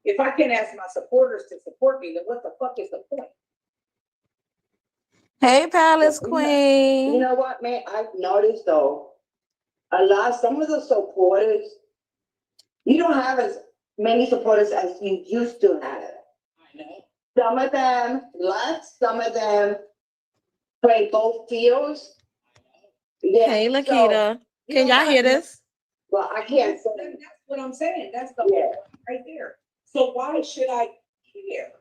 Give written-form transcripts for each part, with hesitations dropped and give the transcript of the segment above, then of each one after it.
If I can't ask my supporters to support me, then what the fuck is the point? Hey, Palace You Queen. know what, man? I've noticed though, some of the supporters, you don't have as many supporters as you used to have. I know. Some of them left, some of them play both fields. Yeah, Hey, so, Lakita. you Can know y'all what? hear this? Well, I can't That's, say. that's what I'm saying. That's the Yeah. point right there. So why should I care?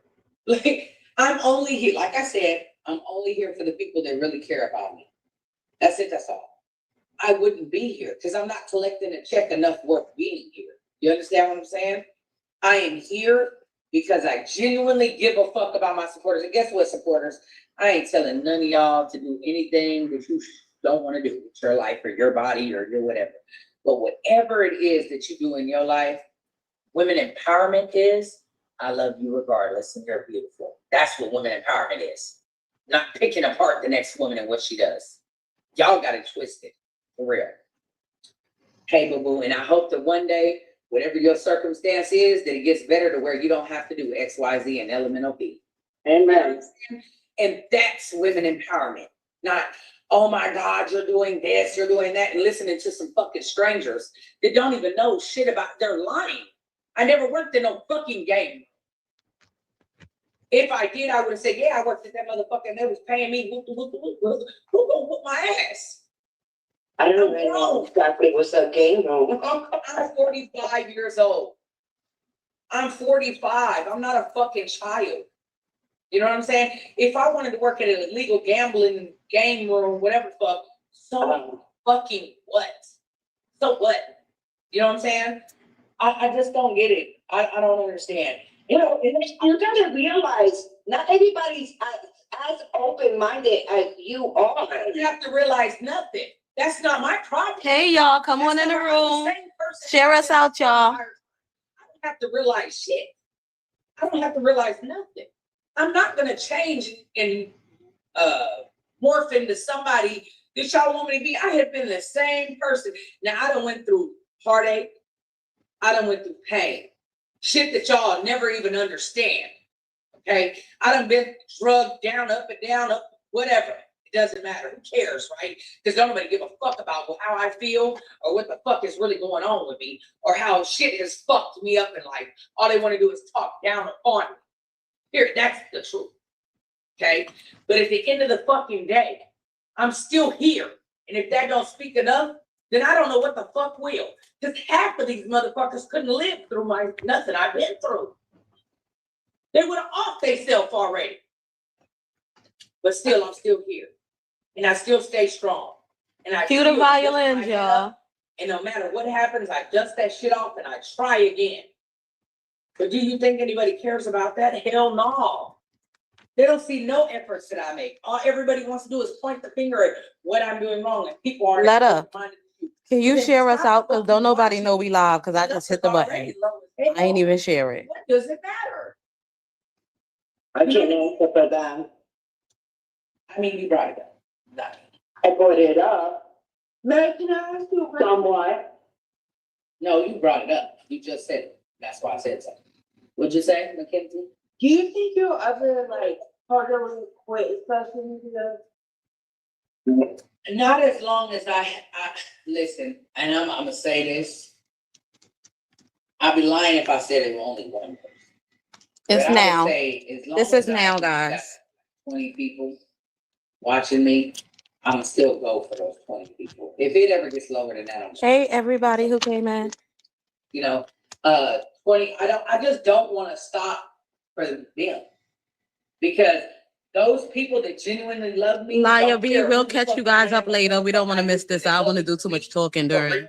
Like, I'm only here, like I said, I'm only here for the people that really care about me. That's it, that's all. I wouldn't be here because I'm not collecting a check enough worth being here. You understand what I'm saying? I am here because I genuinely give a fuck about my supporters. And guess what, supporters? I ain't telling none of y'all to do anything that you don't want to do with your life or your body or your whatever. But whatever it is that you do in your life, women empowerment is, I love you regardless and you're beautiful. That's what women empowerment is. Not picking apart the next woman and what she does. Y'all got it twisted, for real. Hey, boo-boo, and I hope that one day, whatever your circumstance is, that it gets better to where you don't have to do X, Y, Z, and elemental P. Amen. And that's women empowerment. Not, oh my God, you're doing this, you're doing that, and listening to some fucking strangers that don't even know shit about, they're lying. I never worked in no fucking game. If I did, I would have said, yeah, I worked at that motherfucker and they was paying me whoop, whoop, whoop, whoop. Who gonna whoop my ass? I don't even know exactly what's a game room. I'm 45 years old. I'm 45. I'm not a fucking child. You know what I'm saying? If I wanted to work at an illegal gambling game room, whatever the fuck, so fucking what? So what? You know what I'm saying? I just don't get it. I don't understand. You know, you gotta realize not everybody's as open-minded as you I are. don't have to realize nothing. That's not my problem. Hey, y'all. Come on in the room. Share us out, y'all. I don't have to realize shit. I don't have to realize nothing. I'm not gonna change and morph into somebody that y'all want me to be. I have been the same person. Now I done went through heartache. I done went through pain. Shit that y'all never even understand. Okay? I done been drugged down, up, whatever. It doesn't matter. Who cares, right? Because don't nobody give a fuck about how I feel or what the fuck is really going on with me or how shit has fucked me up in life. All they want to do is talk down upon me. Here, that's the truth. Okay? But at the end of the fucking day, I'm still here. And if that don't speak enough, then I don't know what the fuck will. Because half of these motherfuckers couldn't live through nothing I've been through. They would have off themselves already. But still, I'm still here. And I still stay strong. And I Cue the violins, y'all. And no matter what happens, I dust that shit off and I try again. But do you think anybody cares about that? Hell no. They don't see no efforts that I make. All everybody wants to do is point the finger at what I'm doing wrong, and people aren't. Let up. Can you share us out? Because don't nobody know we live because I just hit the button. I ain't even share it. What does it matter? I can't answer for them. I mean, you brought it up. Not me. I brought it up. Making us somewhat. No, you brought it up. You just said it. That's why I said something. What'd you say, Mackenzie? Do you think you'll ever harder when you quit social media? Not as long as I listen, and I'm gonna say this. I'd be lying if I said it was only one person. It's But I would now. say, as long This as is now, guys. 20 people watching me, I'm still go for those 20 people. If it ever gets lower than that, I'm Hey, everybody who came in. 20. I just don't want to stop for them because those people that genuinely love me. Maya don't B, care we'll who the catch fuck you guys I up am. later. We don't want to miss this. I don't want to do too much talking during.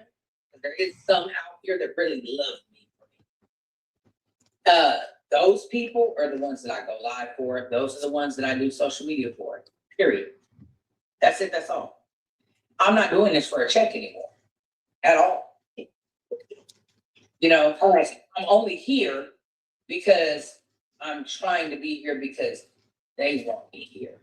There is some out here that really love me. Those people are the ones that I go live for. Those are the ones that I do social media for. Period. That's it. That's all. I'm not doing this for a check anymore. At all. All right. I'm only here because I'm trying to be here because they want me here.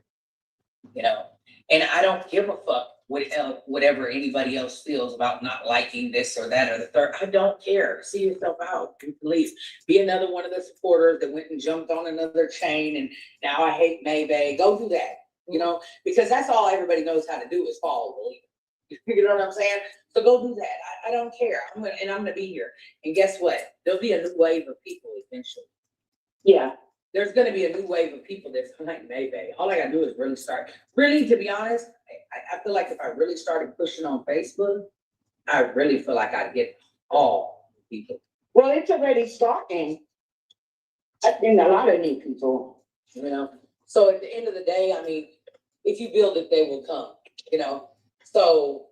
And I don't give a fuck whatever anybody else feels about not liking this or that or the third. I don't care. See yourself out. Please be another one of the supporters that went and jumped on another chain and now I hate Maybe. Go do that, because that's all everybody knows how to do is follow the leader. You know what I'm saying? So go do that. I don't care. I'm gonna be here. And guess what? There'll be a new wave of people eventually. Yeah. There's gonna be a new wave of people that's like Maybe. All I gotta do is really start. Really, to be honest, I feel like if I really started pushing on Facebook, I really feel like I'd get all the people. Well, it's already starting. I think a lot of new people. So at the end of the day, I mean, if you build it, they will come, So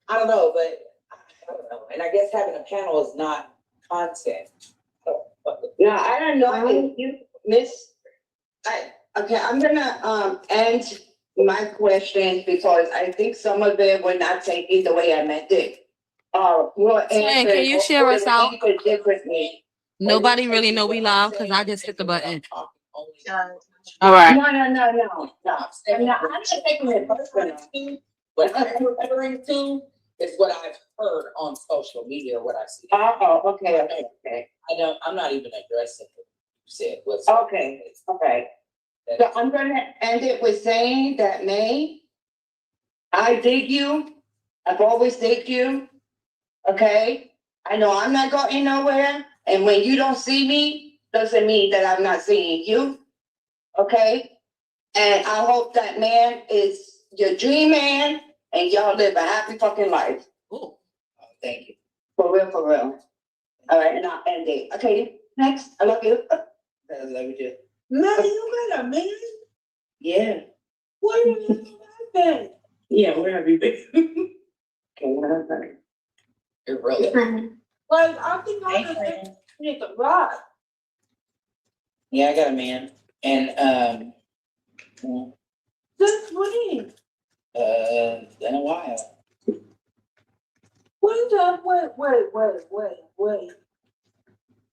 I don't know, but I don't know. And I guess having a panel is not content. Yeah, I don't know if you miss. Okay, I'm gonna end my questions because I think some of it were not taken the way I meant it. We'll Twin, can you share us out? Differently. Nobody really know we live because I just hit the button. All right. No. I'm not taking it personal. What I'm referring to is what I've heard on social media, what I see. Okay. I'm not even addressing what you said. Okay. So I'm gonna end it with saying that, May, I dig you. I've always digged you. Okay? I know I'm not going nowhere. And when you don't see me, doesn't mean that I'm not seeing you. Okay? And I hope that man is your dream man and y'all live a happy fucking life. Ooh. Thank you. For real. All right, and I'll end it. Okay, next. I love you. I love you too. Man, you got a man? Yeah. What are you doing? Yeah, where have you been? Okay, whatever. You're really. Like, I think I just need to rock. Yeah, I got a man. And Since when? in a while. Wait.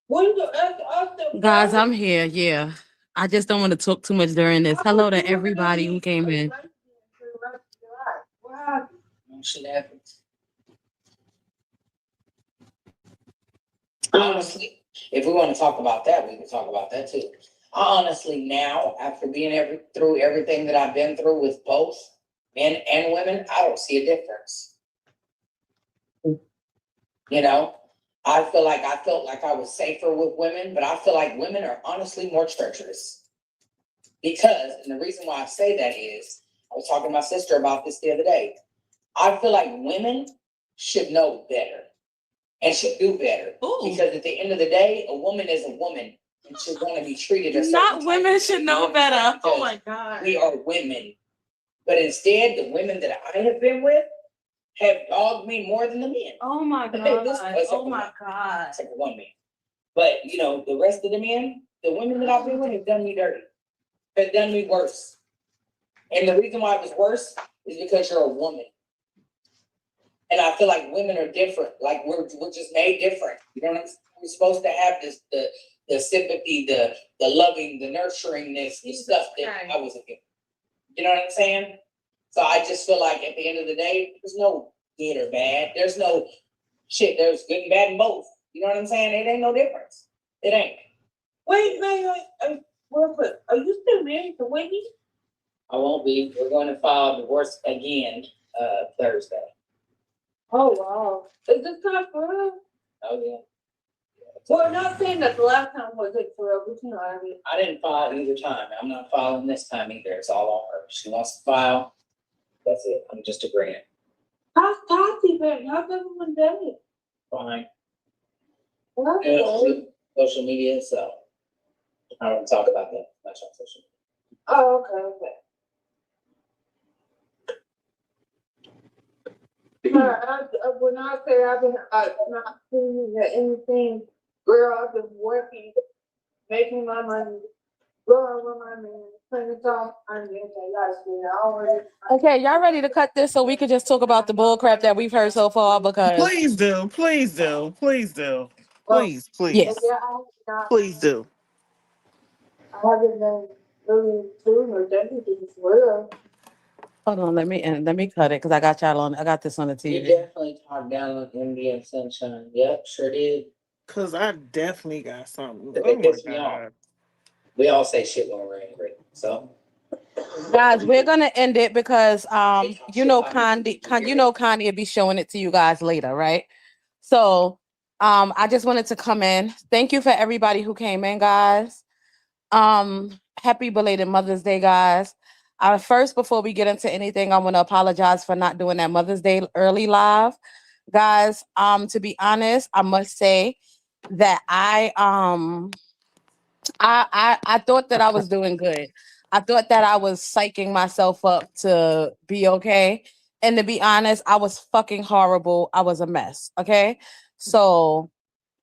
When the Guys, I'm here. Yeah. I just don't want to talk too much during this. Hello to everybody who came in. Wow. Shit happens. Honestly, if we want to talk about that, we can talk about that too. Honestly, now, after being through everything that I've been through with both men and women, I don't see a difference. I felt like I was safer with women, but I feel like women are honestly more treacherous. Because, and the reason why I say that is, I was talking to my sister about this the other day. I feel like women should know better and should do better. Ooh. Because at the end of the day, a woman is a woman and should want to be treated as Not women should know better. Oh my God. We are women. But instead, the women that I have been with have dogged me more than the men. Oh my God. Oh my God. Except for one man. But, the rest of the men, the women that I've been with have done me dirty. Have done me worse. And the reason why it was worse is because you're a woman. And I feel like women are different. Like we're just made different. We're supposed to have the sympathy, the loving, the nurturingness, the stuff that I wasn't given. You know what I'm saying? So I just feel like at the end of the day, there's no good or bad. There's no shit. There's good and bad in both. You know what I'm saying? It ain't no difference. It ain't. Wait, are you still married to Wendy? I won't be. We're going to file divorce again Thursday. Oh wow. Is this kind of for real? Oh yeah. Well, not saying that the last time was it for real, but I mean. I didn't file either time. I'm not filing this time either. It's all on her. She wants to file. That's it. I'm just agreeing. How's Tati been? How's everyone doing? Fine. Well, Social media, so I don't talk about that much on social media. oh, okay. When I say I've been not seeing anything, girl, I've been working, making my money, growing with my man, playing songs. I'm getting already. Okay, y'all ready to cut this so we could just talk about the bull crap that we've heard so far? Because Please do. Please do. Please do. Please, please. yes. Please do. I haven't been really doing or anything for real. Hold on, let me cut it because I got this on the You TV. definitely talked down on Indian Sunshine. Yep, sure did. Cause I definitely got something. They Oh my pissed me off. god. We all say shit when we're angry. So Guys, we're gonna end it because Connie will be showing it to you guys later, right? So I just wanted to come in. Thank you for everybody who came in, guys. Happy belated Mother's Day, guys. First, before we get into anything, I want to apologize for not doing that Mother's Day early live. Guys, to be honest, I must say that I thought that I was doing good. I thought that I was psyching myself up to be okay. And to be honest, I was fucking horrible. I was a mess. Okay. So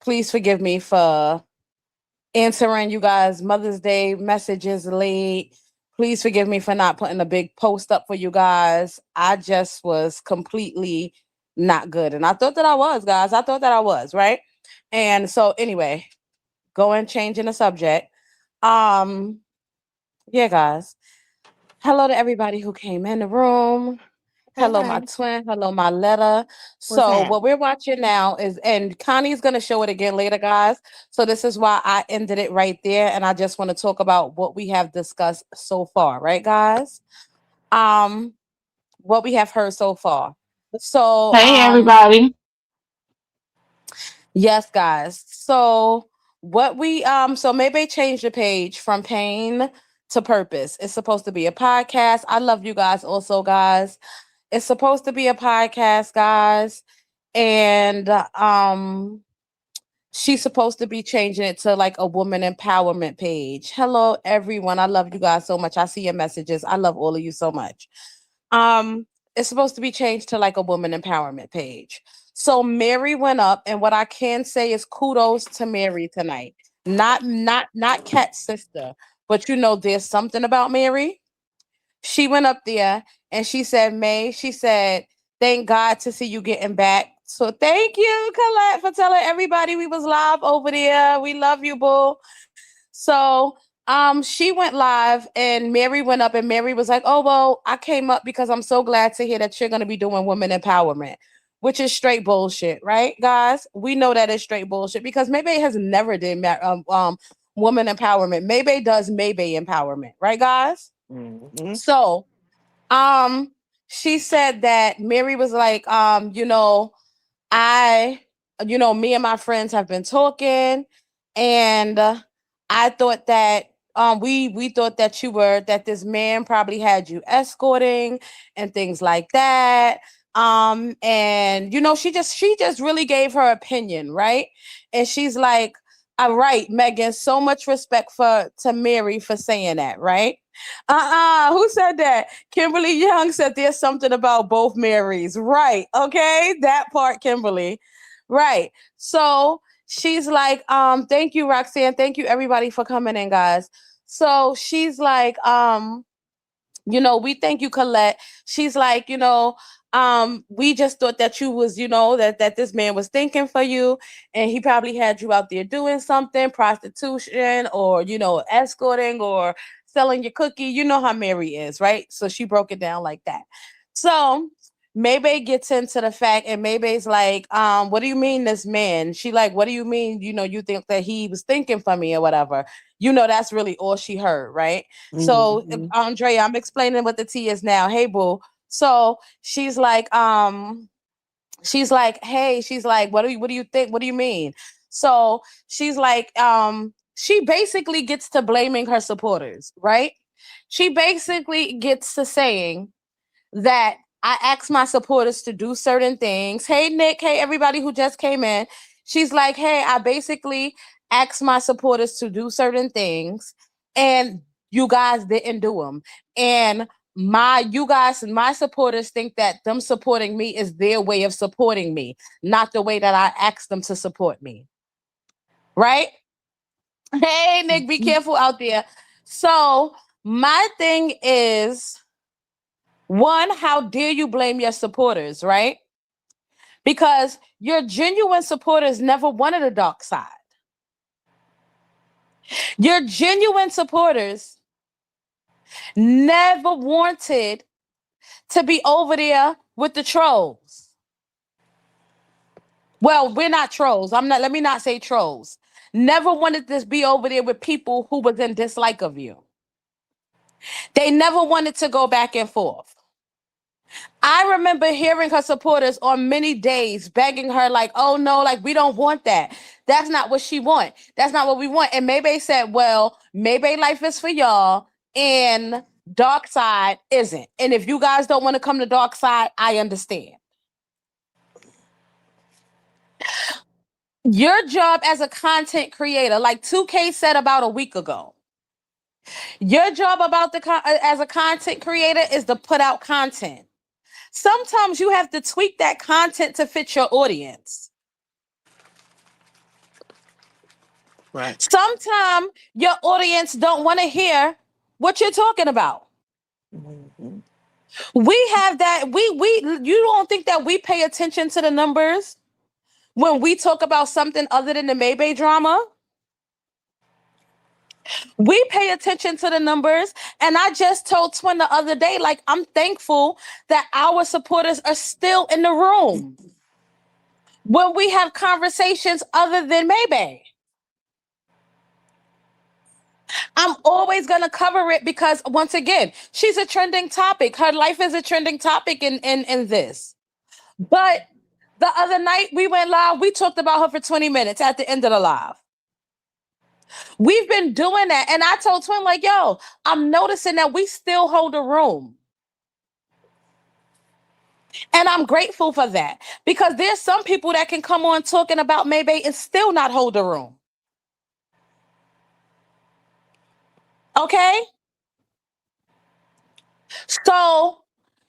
please forgive me for answering you guys Mother's Day messages late. Please forgive me for not putting a big post up for you guys. I just was completely not good. And I thought that I was, guys. I thought that I was, right? And so anyway, going changing the subject. Um, yeah, guys. Hello to everybody who came in the room. Hello, my Hi. twin. Hello, my letter. What's So, that? what we're watching now is, and Connie's going to show it again later, guys. So, this is why I ended it right there. And I just want to talk about what we have discussed so far, right, guys? Um, what we have heard so far. So, Hey everybody. yes, guys. So, what we, so maybe change the page from pain to purpose. It's supposed to be a podcast. I love you guys also, guys. It's supposed to be a podcast, guys. And she's supposed to be changing it to like a woman empowerment page. Hello, everyone. I love you guys so much. I see your messages. I love all of you so much. Um, it's supposed to be changed to like a woman empowerment page. So Mary went up, and what I can say is kudos to Mary tonight. Not Kat's sister, but there's something about Mary. She went up there and she said, May, she said, thank God to see you getting back. So thank you, Colette, for telling everybody we was live over there. We love you, boo. So she went live and Mary went up and Mary was like, oh, well, I came up because I'm so glad to hear that you're going to be doing women empowerment, which is straight bullshit, right, guys? We know that is straight bullshit because Maybe has never did woman empowerment. Maybe does Maybe empowerment, right, guys? Mm-hmm. So um, she said that Mary was like, I, me and my friends have been talking, and I thought that we thought that that this man probably had you escorting and things like that. And she just really gave her opinion, right? And she's like, all right, Megan, so much respect to Mary for saying that, right? Who said that? Kimberly Young said there's something about both Marys. Right. Okay. That part, Kimberly. Right. So she's like, thank you, Roxanne. Thank you, everybody, for coming in, guys. So she's like, we thank you, Colette. She's like, we just thought that you was, that this man was thinking for you, and he probably had you out there doing something, prostitution, or escorting, or selling your cookie. You know how Mary is, right? So she broke it down like that. So Maybe gets into the fact, and Maybe's like, what do you mean this man? She like, what do you mean? You think that he was thinking for me or whatever? That's really all she heard, right? So Mm-hmm. Andrea, I'm explaining what the T is now. Hey, boo. So hey, she's like, what do you think? What do you mean? So she's like, she basically gets to blaming her supporters, right? She basically gets to saying that I ask my supporters to do certain things. Hey, Nick. Hey, everybody who just came in. She's like, hey, I basically asked my supporters to do certain things, and you guys didn't do them. And my supporters think that them supporting me is their way of supporting me, not the way that I asked them to support me. Right? Hey, Nick, be careful out there. So my thing is, one, how dare you blame your supporters, right? Because your genuine supporters never wanted a dark side. Your genuine supporters never wanted to be over there with the trolls. Well, we're not trolls. Let me not say trolls. Never wanted to be over there with people who was in dislike of you. They never wanted to go back and forth. I remember hearing her supporters on many days begging her, like, oh no, like, we don't want that. That's not what she want. That's not what we want. And Maybay said, well, Maybay life is for y'all and dark side isn't. And if you guys don't want to come to dark side, I understand. Your job as a content creator, like 2K said about a week ago, your job as a content creator is to put out content. Sometimes you have to tweak that content to fit your audience. Right. Sometimes your audience don't want to hear what you're talking about. Mm-hmm. We have that. You don't think that we pay attention to the numbers when we talk about something other than the Maybay drama? We pay attention to the numbers. And I just told Twin the other day, like, I'm thankful that our supporters are still in the room when we have conversations other than Maybay. I'm always going to cover it because, once again, she's a trending topic. Her life is a trending topic in this. But the other night we went live, we talked about her for 20 minutes at the end of the live. We've been doing that. And I told Twin, like, yo, I'm noticing that we still hold a room. And I'm grateful for that because there's some people that can come on talking about Maybay and still not hold a room. Okay? So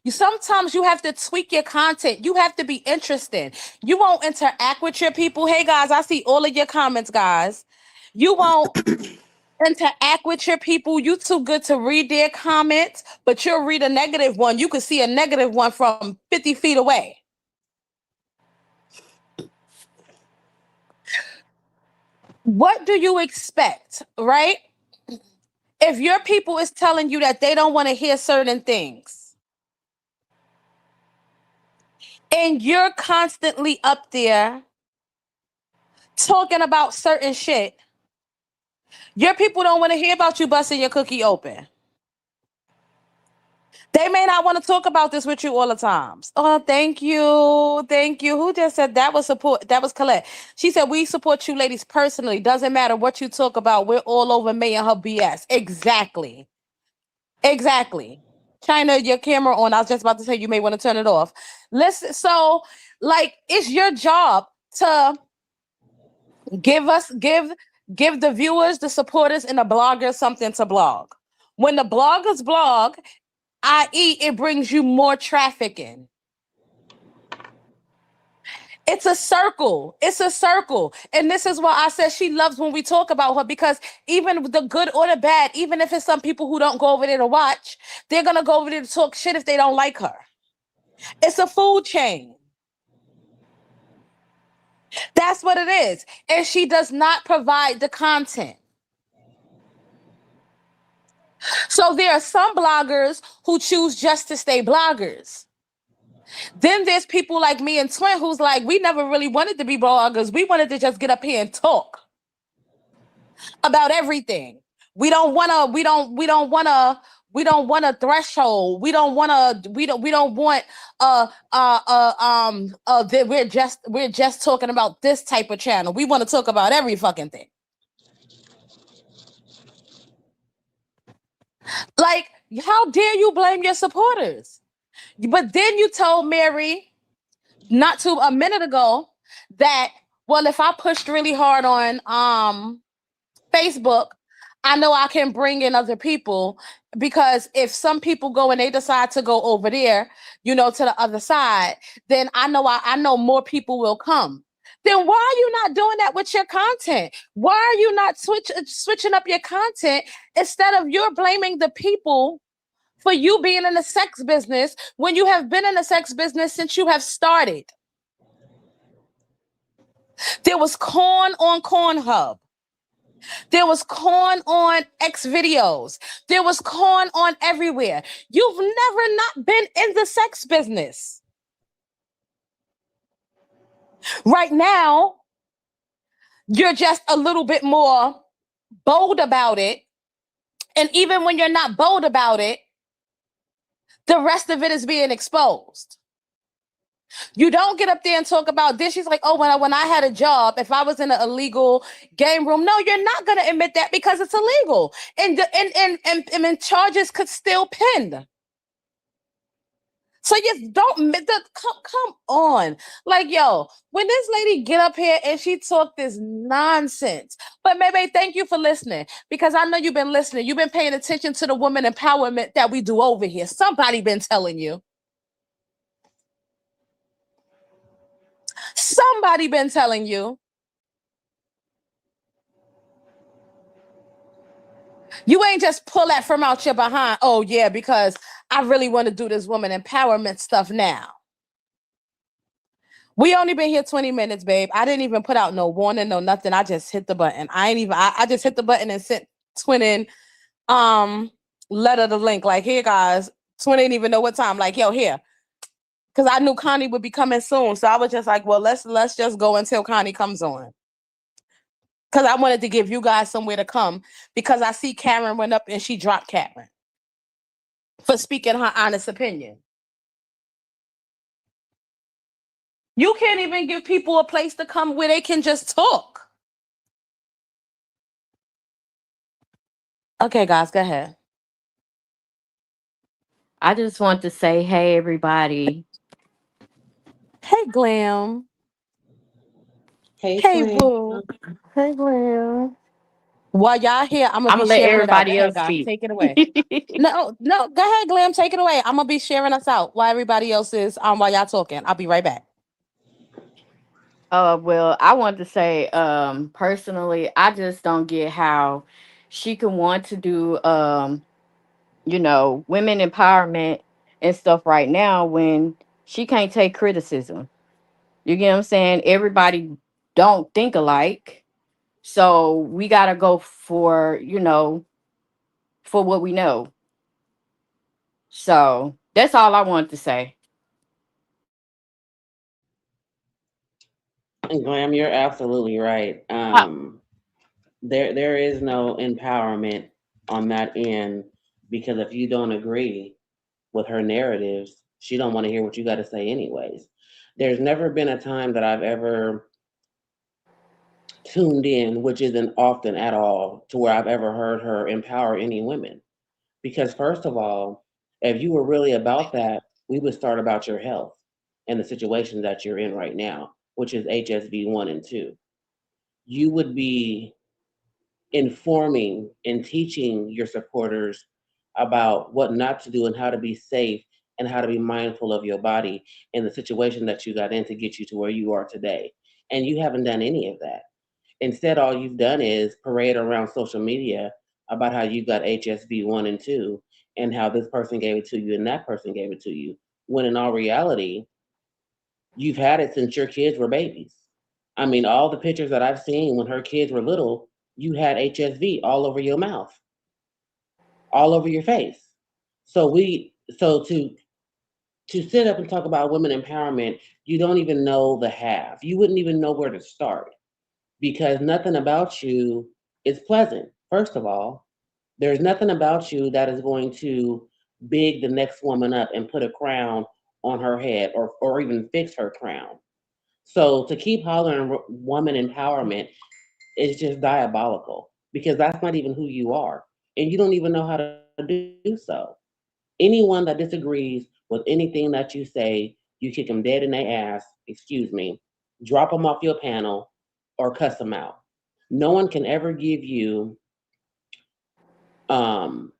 sometimes you have to tweak your content. You have to be interested. You won't interact with your people. Hey, guys, I see all of your comments, guys. You won't interact with your people. You too good to read their comments, but you'll read a negative one. You could see a negative one from 50 feet away. What do you expect, right? If your people is telling you that they don't want to hear certain things, and you're constantly up there talking about certain shit, your people don't want to hear about you busting your cookie open. They may not want to talk about this with you all the times. Oh, thank you. Thank you. Who just said that was support? That was Colette. She said, we support you ladies personally. Doesn't matter what you talk about. We're all over May and her BS. Exactly. Exactly. China, your camera on. I was just about to say you may want to turn it off. Listen, so like it's your job to give the viewers, the supporters, and the bloggers something to blog. When the bloggers blog, i.e., it brings you more traffic in. It's a circle. It's a circle. And this is why I said she loves when we talk about her, because even the good or the bad, even if it's some people who don't go over there to watch, they're going to go over there to talk shit if they don't like her. It's a food chain. That's what it is. And she does not provide the content. So there are some bloggers who choose just to stay bloggers. Then there's people like me and Twin who's like, we never really wanted to be bloggers. We wanted to just get up here and talk about everything. We don't want a threshold. We don't want that we're just talking about this type of channel. We want to talk about every fucking thing. Like, how dare you blame your supporters? But then you told Mary a minute ago that, well, if I pushed really hard on Facebook, I know I can bring in other people, because if some people go and they decide to go over there, to the other side, then I know more people will come. Then why are you not doing that with your content? Why are you not switching up your content instead of you're blaming the people for you being in the sex business when you have been in the sex business since you have started? There was corn on Corn Hub. There was corn on X videos. There was corn on everywhere. You've never not been in the sex business. Right now, you're just a little bit more bold about it. And even when you're not bold about it, the rest of it is being exposed. You don't get up there and talk about this. She's like, oh, when I had a job, if I was in an illegal game room, no, you're not going to admit that because it's illegal. And charges could still pin. So you don't come on. Like, yo, when this lady get up here and she talk this nonsense. But maybe thank you for listening, because I know you've been listening. You've been paying attention to the woman empowerment that we do over here. Somebody been telling you. Somebody been telling you. You ain't just pull that from out your behind. Oh, yeah, because I really want to do this woman empowerment stuff now. We only been here 20 minutes, babe. I didn't even put out no warning, no nothing. I just hit the button. I just hit the button and sent Twin letter the link. Like, here, guys. Twin didn't even know what time. Like, yo, here. Because I knew Connie would be coming soon. So I was just like, well, let's just go until Connie comes on. Because I wanted to give you guys somewhere to come. Because I see Karen went up and she dropped Karen for speaking her honest opinion. You can't even give people a place to come where they can just talk. Okay, guys, go ahead. I just want to say, hey, everybody. Hey, Glam. Hey, Hey, twin. boo. Hey, Glam. While y'all here, I'm I'm gonna be gonna let sharing it out. Go everybody ahead, else guys. speak. Take it away. No, go ahead, Glam. Take it away. I'm gonna be sharing us out while everybody else is while y'all talking. I'll be right back. Well, I want to say, personally, I just don't get how she can want to do, women empowerment and stuff right now when she can't take criticism. You get what I'm saying? Everybody don't think alike. So we gotta go for what we know. So that's all I want to say. And Glam, you're absolutely right. There is no empowerment on that end, because if you don't agree with her narratives, she don't want to hear what you got to say anyways. There's never been a time that I've ever tuned in, which isn't often at all, to where I've ever heard her empower any women. Because first of all, if you were really about that, we would start about your health and the situation that you're in right now, which is HSV 1 and 2. You would be informing and teaching your supporters about what not to do and how to be safe and how to be mindful of your body and the situation that you got in to get you to where you are today. And you haven't done any of that. Instead, all you've done is parade around social media about how you got HSV 1 and 2 and how this person gave it to you and that person gave it to you. When in all reality, you've had it since your kids were babies. I mean, all the pictures that I've seen when her kids were little, you had HSV all over your mouth, all over your face. So to sit up and talk about women empowerment, you don't even know the half. You wouldn't even know where to start, because nothing about you is pleasant. First of all, there's nothing about you that is going to big the next woman up and put a crown on her head, or even fix her crown. So to keep hollering woman empowerment is just diabolical, because that's not even who you are. And you don't even know how to do so. Anyone that disagrees with anything that you say, you kick them dead in their ass, excuse me, drop them off your panel, or cuss them out. No one can ever give you um,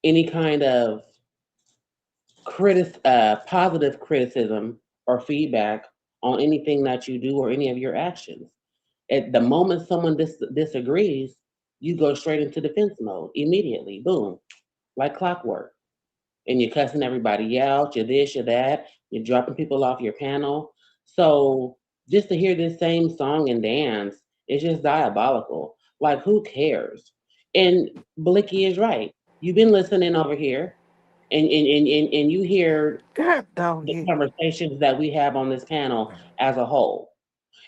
any kind of positive criticism or feedback on anything that you do or any of your actions. At the moment someone disagrees, you go straight into defense mode immediately, boom, like clockwork. And you're cussing everybody out, you're this, you're that, you're dropping people off your panel. So just to hear this same song and dance, it's just diabolical. Like, who cares? And Blicky is right. You've been listening over here, and you hear God dog the it. conversations that we have on this panel as a whole.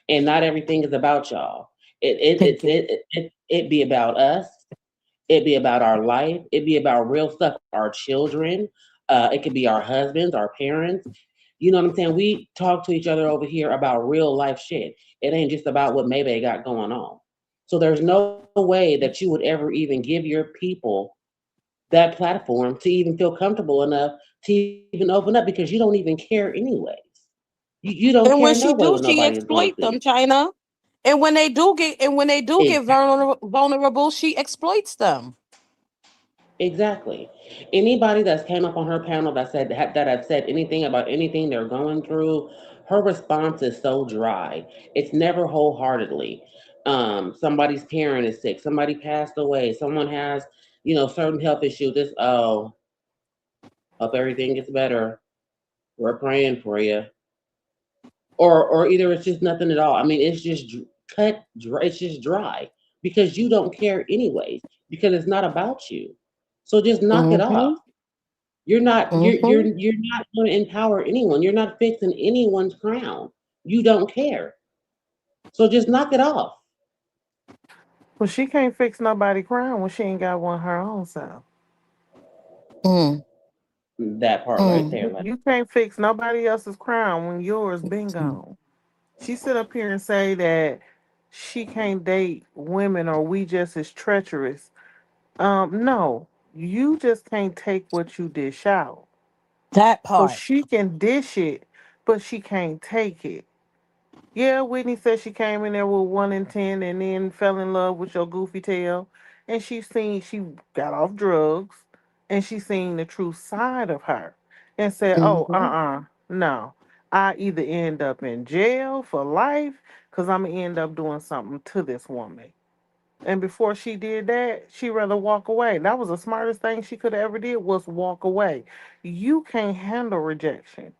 And not everything is about y'all. Thank you. It be about us. It be about our life. It be about real stuff. Our children. It could be our husbands, our parents. You know what I'm saying? We talk to each other over here about real life shit. It ain't just about what Maybe got going on. So there's no way that you would ever even give your people that platform to even feel comfortable enough to even open up because you don't even care anyways. You don't And when care she no way do, what she nobody is going exploit through. them, China. And when they do get Exactly. vulnerable, she exploits them. Exactly. Anybody that's came up on her panel that have said anything about anything they're going through, her response is so dry. It's never wholeheartedly. Somebody's parent is sick, somebody passed away, someone has, certain health issues. It's hope everything gets better. We're praying for you. Or either it's just nothing at all. I mean, it's just cut dry. It's just dry because you don't care anyways because it's not about you. So just knock it Mm-hmm. off. Mm-hmm. You're not going to empower anyone. You're not fixing anyone's crown. You don't care. So just knock it off. Well, she can't fix nobody crown when she ain't got one her own self. Mm, That part right mm. there. You can't fix nobody else's crown when yours been gone. She sit up here and say that she can't date women or we just as treacherous. No, you just can't take what you dish out. That So part. she can dish it, but she can't take it. Yeah, Whitney said she came in there with 1 in 10 and then fell in love with your goofy tail. And she got off drugs and she seen the true side of her and said, oh, Mm-hmm. no. I either end up in jail for life because I'm going to end up doing something to this woman. And before she did that, she rather walk away. That was the smartest thing she could have ever did was walk away. You can't handle rejection.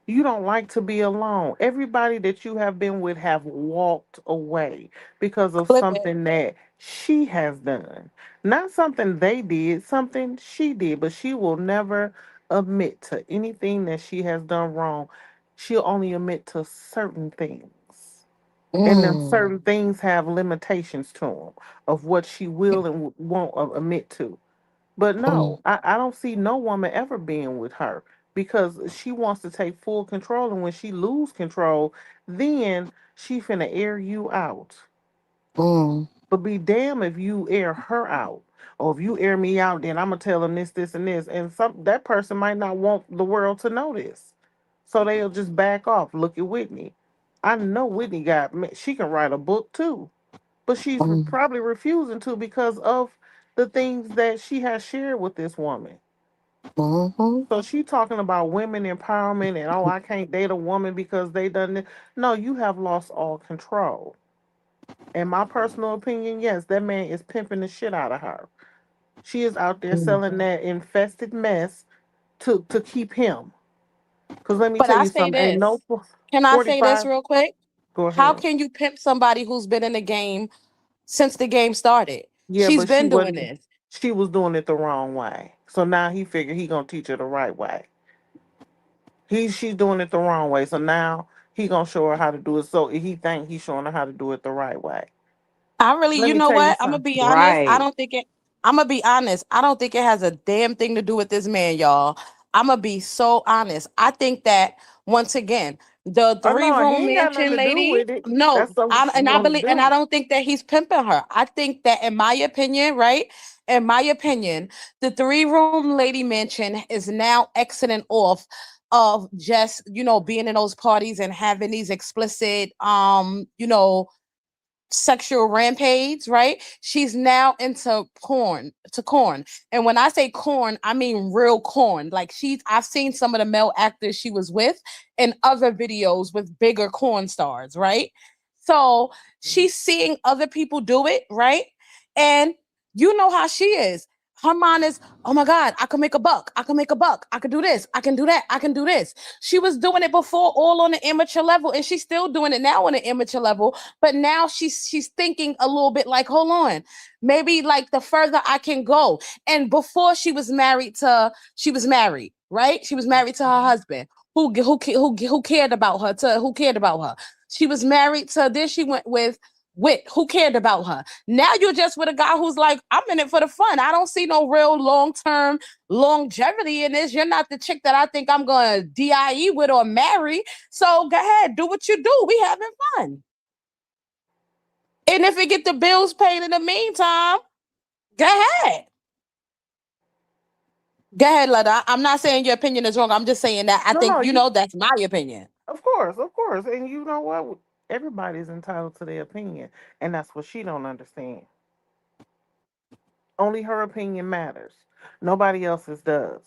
You don't like to be alone. Everybody that you have been with have walked away because of Clip it. something that she has done. Not something they did, something she did, but she will never admit to anything that she has done wrong. She'll only admit to certain things. And then Mm, certain things have limitations to them of what she will and won't admit to. But mm, no, I don't see no woman ever being with her because she wants to take full control. And when she lose control, then she finna air you out. mm, But be damn if you air her out. Or if you air me out, then I'm gonna tell them this, this, and this. And that person might not want the world to know this. So they'll just back off. Look at Whitney. I know Whitney she can write a book too. But she's mm, probably refusing to because of the things that she has shared with this woman. mm-hmm. So she talking about women empowerment and oh, I can't date a woman because they done this. No, you have lost all control. In my personal opinion, yes, that man is pimping the shit out of her. She is out there Mm. selling that infested mess to keep him. Cause let me But tell I you say something. Ain't no this. Can I say this 45. real quick? Go How ahead. can you pimp somebody who's been in the game since the game started? Yeah, She's but she been doing wasn't. this. She was doing it the wrong way. So now he figured he gonna teach her the right way. She's doing it the wrong way. So now he gonna show her how to do it. So he think he's showing her how to do it the right way. I really, Let you me know tell you what? I'm gonna something. be honest. I Right. don't think it. I'm gonna be honest. I don't think it has a damn thing to do with this man, y'all. I'm gonna be so honest. I think that once again, the Oh three no, he room ain't got nothing mansion to do lady. with it. No, That's something she and I wanna believe, and I do. don't think that he's pimping her. I think that, in my opinion, right? In my opinion, the three-room lady mansion is now exiting off of just being in those parties and having these explicit sexual rampage, right? She's now into porn, to corn. And when I say corn, I mean real corn. Like I've seen some of the male actors she was with in other videos with bigger corn stars, right? So she's seeing other people do it, right? And you know how she is. Her mind is, oh my God, I can make a buck. I can make a buck. I can do this. I can do that. I can do this. She was doing it before all on the amateur level, and she's still doing it now on the amateur level. But now she's thinking a little bit like, hold on, maybe like the further I can go. And before she was married, right? She was married to her husband who cared about her, who cared about her. She was married to, then she went with who cared about her. Now you're just with a guy who's like, I'm in it for the fun. I don't see no real long-term longevity in this. You're not the chick that I think I'm gonna DIE with or marry. So go ahead, do what you do. We having fun. And if it get the bills paid in the meantime, go ahead. Go ahead, Lada. I'm not saying your opinion is wrong. I'm just saying that I No, think, no, you you, know, that's my opinion. of course, and you know what? Everybody's entitled to their opinion, and that's what she don't understand. Only her opinion matters. Nobody else's does.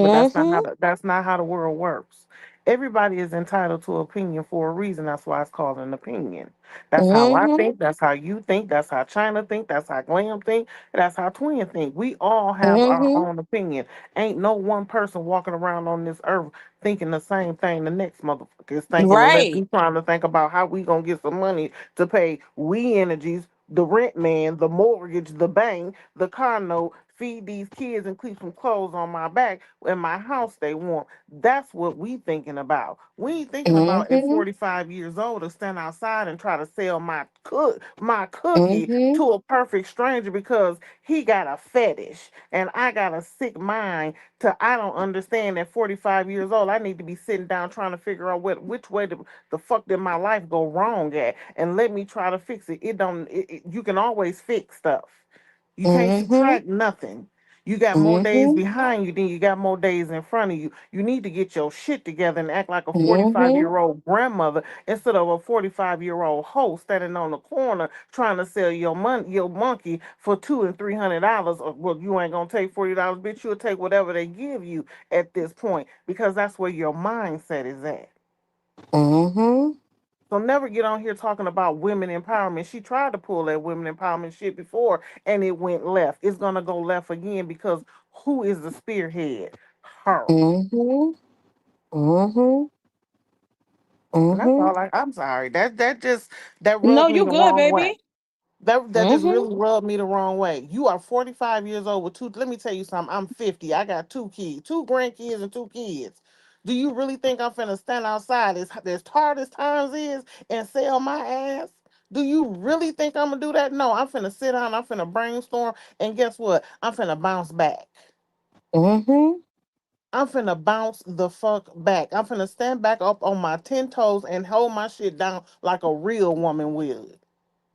But Mm-hmm. that's not how the world works. Everybody is entitled to opinion for a reason. That's why it's called an opinion. That's how I Mm-hmm. think. That's how you think. That's how China think. That's how Glam think. That's how Twin think. We all have our Mm-hmm. own opinion. Ain't no one person walking around on this earth thinking the same thing the next motherfucker is thinking, unless we Right. trying to think about how we gonna get some money to pay we energies, the rent man, the mortgage, the bank, the car note, feed these kids and keep some clothes on my back in my house they want. That's what we thinking about. We ain't thinking about at Mm-hmm. 45 years old to stand outside and try to sell my cookie Mm-hmm. to a perfect stranger because he got a fetish and I got a sick mind to I don't understand at 45 years old. I need to be sitting down trying to figure out which way the fuck did my life go wrong at and let me try to fix it. It don't you can always fix stuff. You can't Mm-hmm. subtract nothing. You got more days Mm-hmm. behind you than you got more days in front of you. You need to get your shit together and act like a 45 Mm-hmm. year old grandmother instead of a 45-year-old hoe standing on the corner trying to sell your monkey for $200 and $300. Well, you ain't gonna take $40, bitch. You'll take whatever they give you at this point because that's where your mindset is at. Mm-hmm. So never get on here talking about women empowerment. She tried to pull that women empowerment shit before and it went left. It's gonna go left again because who is the spearhead? Her. Mm-hmm. Mm-hmm. And that's Mm-hmm. all I'm sorry. That No, rubbed me you the good, wrong way. baby. That just Mm-hmm. really rubbed me the wrong way. You are 45 years old with two. Let me tell you something. I'm 50. I got two kids, two grandkids, and two kids. Do you really think I'm finna stand outside as hard as times is and sell my ass? Do you really think I'm gonna do that? No, I'm finna sit down, I'm finna brainstorm, and guess what? I'm finna bounce back. Mm-hmm. I'm finna bounce the fuck back. I'm finna stand back up on my 10 toes and hold my shit down like a real woman would.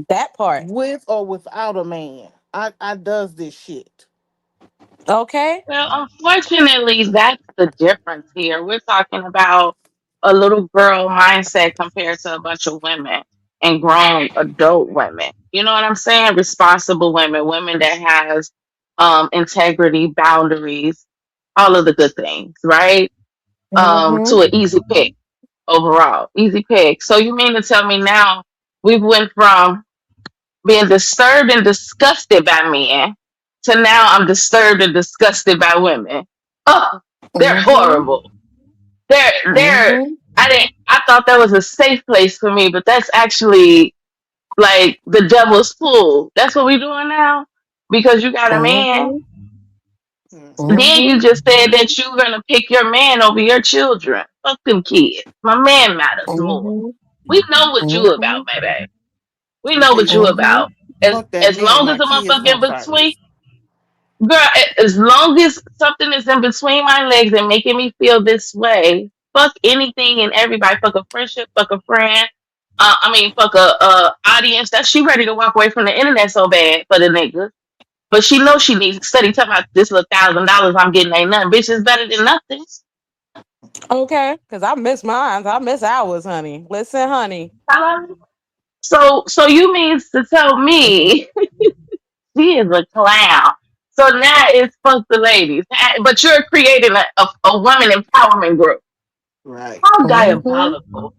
That part. With or without a man. I does this shit. Okay. Well, unfortunately, that's the difference here. We're talking about a little girl mindset compared to a bunch of women and grown adult women. You know what I'm saying? Responsible women, women that has integrity, boundaries, all of the good things, right? Mm-hmm. To an easy pick overall, easy pick. So you mean to tell me now we've went from being disturbed and disgusted by men to now I'm disturbed and disgusted by women. Oh, they're Mm-hmm. horrible. They're Mm-hmm. I thought that was a safe place for me, but that's actually like the devil's pool. That's what we're doing now. Because you got a man, Mm-hmm. Mhm. then you Mm-hmm. just said that you're gonna pick your man over your children. Fuck them kids. My man matters more. Mm-hmm. We know what you about, Mm-hmm. baby. We And know see, what you Mm-hmm. about. As fuck that as man, long as my the kids motherfucker come in between, first. girl, as long as something is in between my legs and making me feel this way, fuck anything and everybody. Fuck a friendship, fuck a friend. Fuck a audience. That she ready to walk away from the internet so bad for the nigga. But she knows she needs to study. Talking about this little $1,000 I'm getting ain't nothing. Bitch is better than nothing. Okay. Because I miss mine. I miss ours, honey. Listen, honey. Hello? So you means to tell me she is a clown. So now it's fuck the ladies. But you're creating a woman empowerment group. Right. How Mm-hmm. diabolical.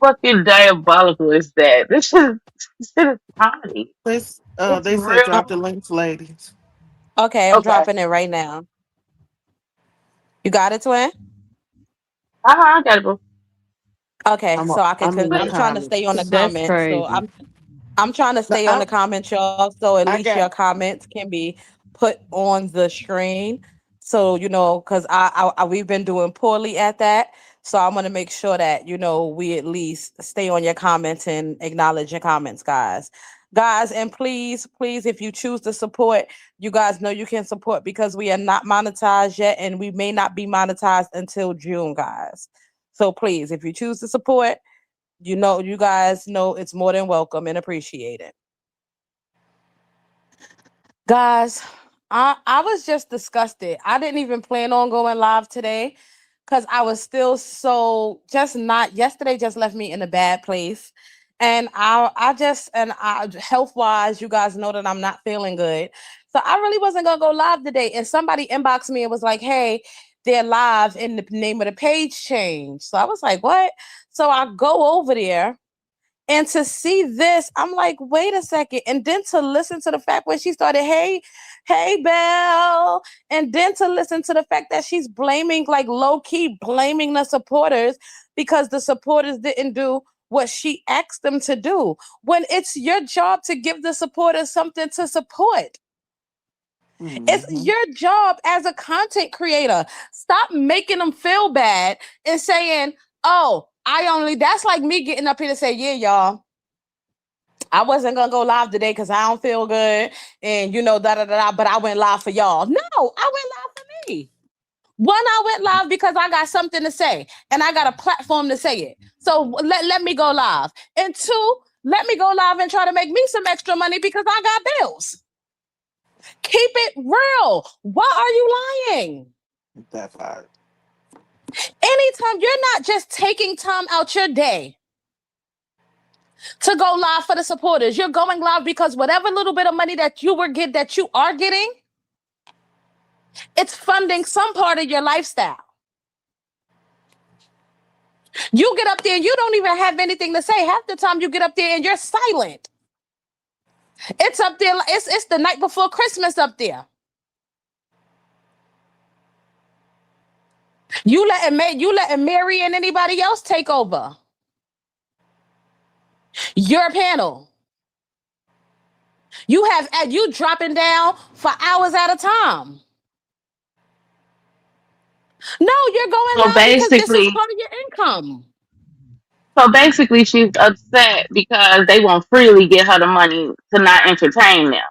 Fucking diabolical is that? This is comedy. It's They said real. Uh, drop the links, ladies. Okay, I'm Okay. dropping it right now. You got it, twin? I got it, boo. Okay, so I can, cause I'm in the I'm trying to stay on the comments. That's comments. So crazy. I'm trying to No, stay on the comments, y'all. So at I least your got comments can be put on the screen. So because we've been doing poorly at that. So I'm gonna make sure that we at least stay on your comments and acknowledge your comments, guys. Guys, and please, please, if you choose to support, you guys know you can support because we are not monetized yet, and we may not be monetized until June, guys. So please, if you choose to support, you guys know it's more than welcome and appreciated. Guys, I was just disgusted. I didn't even plan on going live today because I was still so just not yesterday just left me in a bad place. And I health wise, you guys know that I'm not feeling good. So I really wasn't gonna go live today. And somebody inboxed me and was like, hey, they're live and the name of the page changed. So I was like, what? So I go over there and to see this, I'm like, wait a second. And then to listen to the fact when she started, hey, hey, Belle. And then to listen to the fact that she's blaming, like low key blaming the supporters because the supporters didn't do what she asked them to do. When it's your job to give the supporters something to support. It's hmm your job as a content creator. Stop making them feel bad and saying, oh, that's like me getting up here to say, yeah, y'all, I wasn't gonna go live today because I don't feel good and da da da, but I went live for y'all. No, I went live for me. One, I went live because I got something to say and I got a platform to say it. So let me go live. And two, let me go live and try to make me some extra money because I got bills. Keep it real. Why are you lying? that part. Anytime you're not just taking time out your day to go live for the supporters, you're going live because whatever little bit of money that you are getting, it's funding some part of your lifestyle. You get up there and you don't even have anything to say. Half the time you get up there and you're silent. It's up there. It's the night before Christmas up there. You letting Mary and anybody else take over your panel. You dropping down for hours at a time. No, you're going So live because this is basically, part of your income. so basically, she's upset because they won't freely get her the money to not entertain them.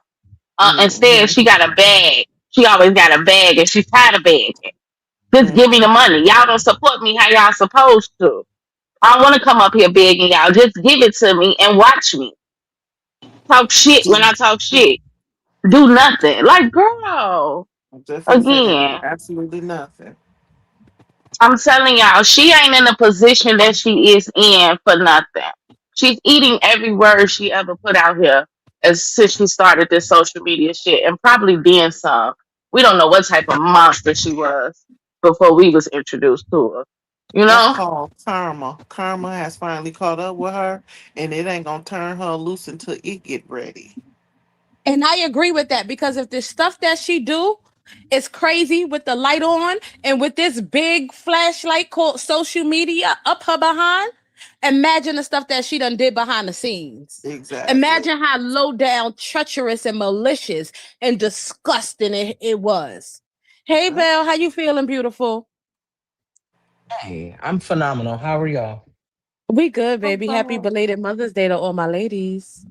Instead, hmm she got a bag. She always got a bag, and she's tired of begging. Just give me the hmm money. Y'all don't support me how y'all supposed to. I don't want to come up here begging y'all. Just give it to me and watch me talk shit when I talk shit. Do nothing. Like, girl, I'm just gonna say again, absolutely nothing. I'm telling y'all, she ain't in the position that she is in for nothing. She's eating every word she ever put out here as since she started this social media shit, and probably then some. We don't know what type of monster she was before we was introduced to her. You That's know? called karma. Karma has finally caught up with her, and it ain't gonna turn her loose until it get ready. And I agree with that because if the stuff that she do is crazy with the light on and with this big flashlight called social media up her behind, imagine the stuff that she done did behind the scenes. Exactly. Imagine how low down, treacherous, and malicious and disgusting it was. Hey, Huh? Belle, how you feeling, beautiful? Hey, I'm phenomenal. How are y'all? We good, baby. Happy Hello. belated Mother's Day to all my ladies.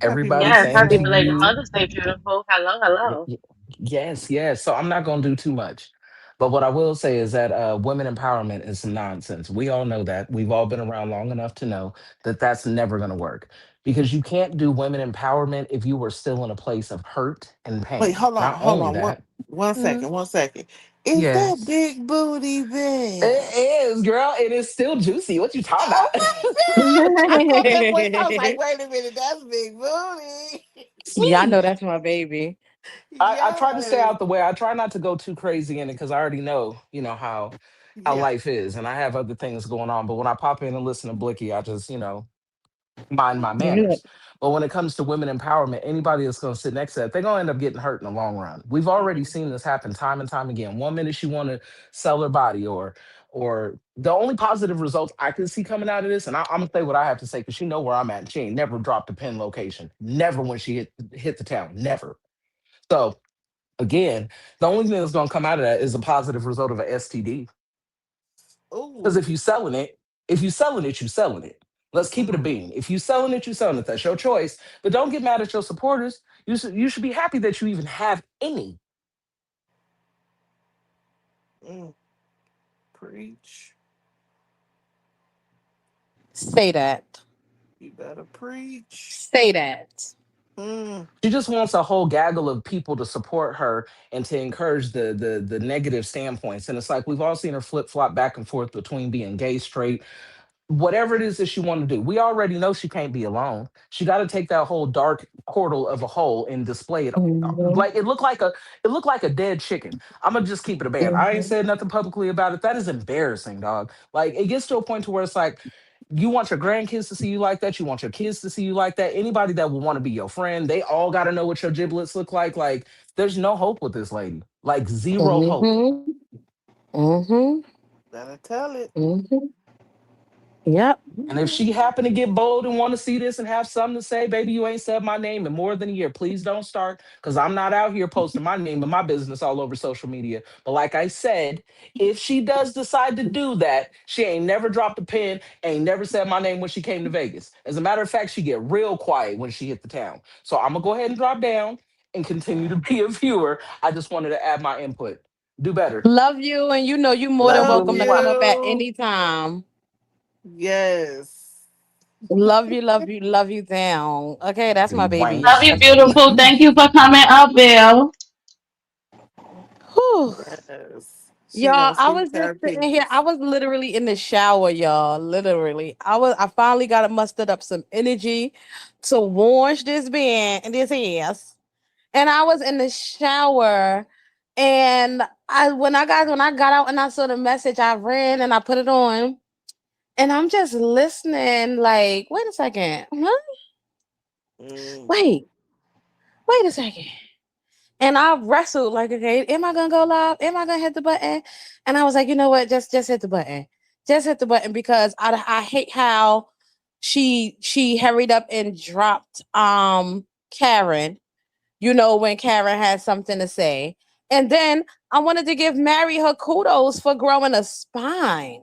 Happy Everybody, Yes, Mother's same happy to Day. belated you. Mother's Day, beautiful. Hello, hello. Yes, yes. So I'm not going to do too much. But what I will say is that women empowerment is some nonsense. We all know that. We've all been around long enough to know that that's never going to work because you can't do women empowerment if you were still in a place of hurt and Wait, pain. Not hold only on, that, one Mm. second, 1 second. Is that yes, big booty bell? it is, girl. It is still juicy. What you talking Oh about? my god! I saw that voice. I was like, wait a minute, that's big booty. Yeah, I know that's my baby. I try to stay Yes, out the way. I try not to go too crazy in it because I already know, how yeah. life is, and I have other things going on. But when I pop in and listen to Blicky, I just, mind my Yeah. manners. But when it comes to women empowerment, anybody that's going to sit next to that, they're going to end up getting hurt in the long run. We've already seen this happen time and time again. One minute she want to sell her body, or the only positive results I can see coming out of this, and I'm gonna say what I have to say because she know where I'm at. And she ain't never dropped a pin location, never when she hit the town, never. So again, the only thing that's gonna come out of that is a positive result of a STD. Because Ooh. if you selling it, if you selling it, you selling it. Let's keep it a bean. If you selling it, you selling it. That's your choice. But don't get mad at your supporters. You should be happy that you even have any. Mm. Preach. Say that. You better preach. Say that. Mm. She just wants a whole gaggle of people to support her and to encourage the negative standpoints. And it's like we've all seen her flip flop back and forth between being gay, straight, whatever it is that she want to do. We already know she can't be alone. She got to take that whole dark portal of a hole and display it. Mhm. Like it looked like a dead chicken. I'm gonna just keep it a band. I ain't Mhm. said nothing publicly about it. That is embarrassing, dog. Like it gets to a point to where it's like you want your grandkids to see you like that. You want your kids to see you like that. Anybody that will want to be your friend, they all got to know what your giblets look like. Like there's no hope with this lady. Like zero hope. Mhm. Mhm. Better tell it. Mhm. Yep. And if she happen to get bold and want to see this and have something to say, baby, you ain't said my name in more than a year. Please don't start because I'm not out here posting my name and my business all over social media. But like I said, if she does decide to do that, she ain't never dropped a pin, ain't never said my name when she came to Vegas. As a matter of fact, she get real quiet when she hit the town. So I'm gonna go ahead and drop down and continue to be a viewer. I just wanted to add my input. Do better. Love you, and you know you more than Love Love welcome to you. come up at you. any time. Yes. Love you, love you, love you down. Okay, that's my baby. Love Wanks. you, That's my baby. beautiful. Thank you for coming up, Bill. Whew. Yes. She Y'all, gonna I speak was just her sitting here. I piece. was literally in the shower, y'all. Literally. I finally got mustered up some energy to wash this bed and this ass. And I was in the shower. And when I got out and I saw the message, I ran and I put it on. And I'm just listening, like, wait a second. Huh? Mm. Wait, wait a second. And I wrestled like, okay, am I gonna go live? Am I gonna hit the button? And I was like, you know what? Just hit the button. Just hit the button because I hate how she hurried up and dropped Karen, when Karen had something to say. And then I wanted to give Mary her kudos for growing a spine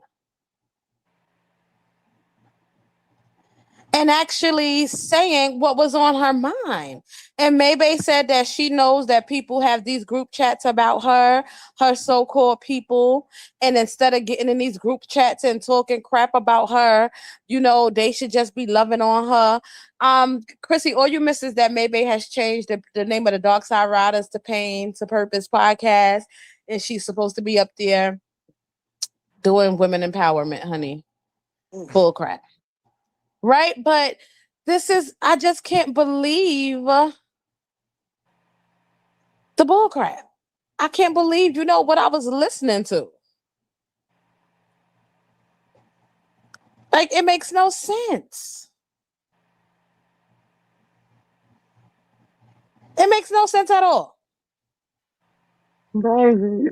and actually saying what was on her mind. And Maybay said that she knows that people have these group chats about her so-called people. And instead of getting in these group chats and talking crap about her, they should just be loving on her. Chrissy, all you miss is that Maybay has changed the name of the Dark Side Riders to Pain to Purpose podcast. And she's supposed to be up there doing women empowerment, honey. Bull crap. Right? But I just can't believe the bullcrap. I can't believe, what I was listening to. Like, it makes no sense. It makes no sense at all. Baby.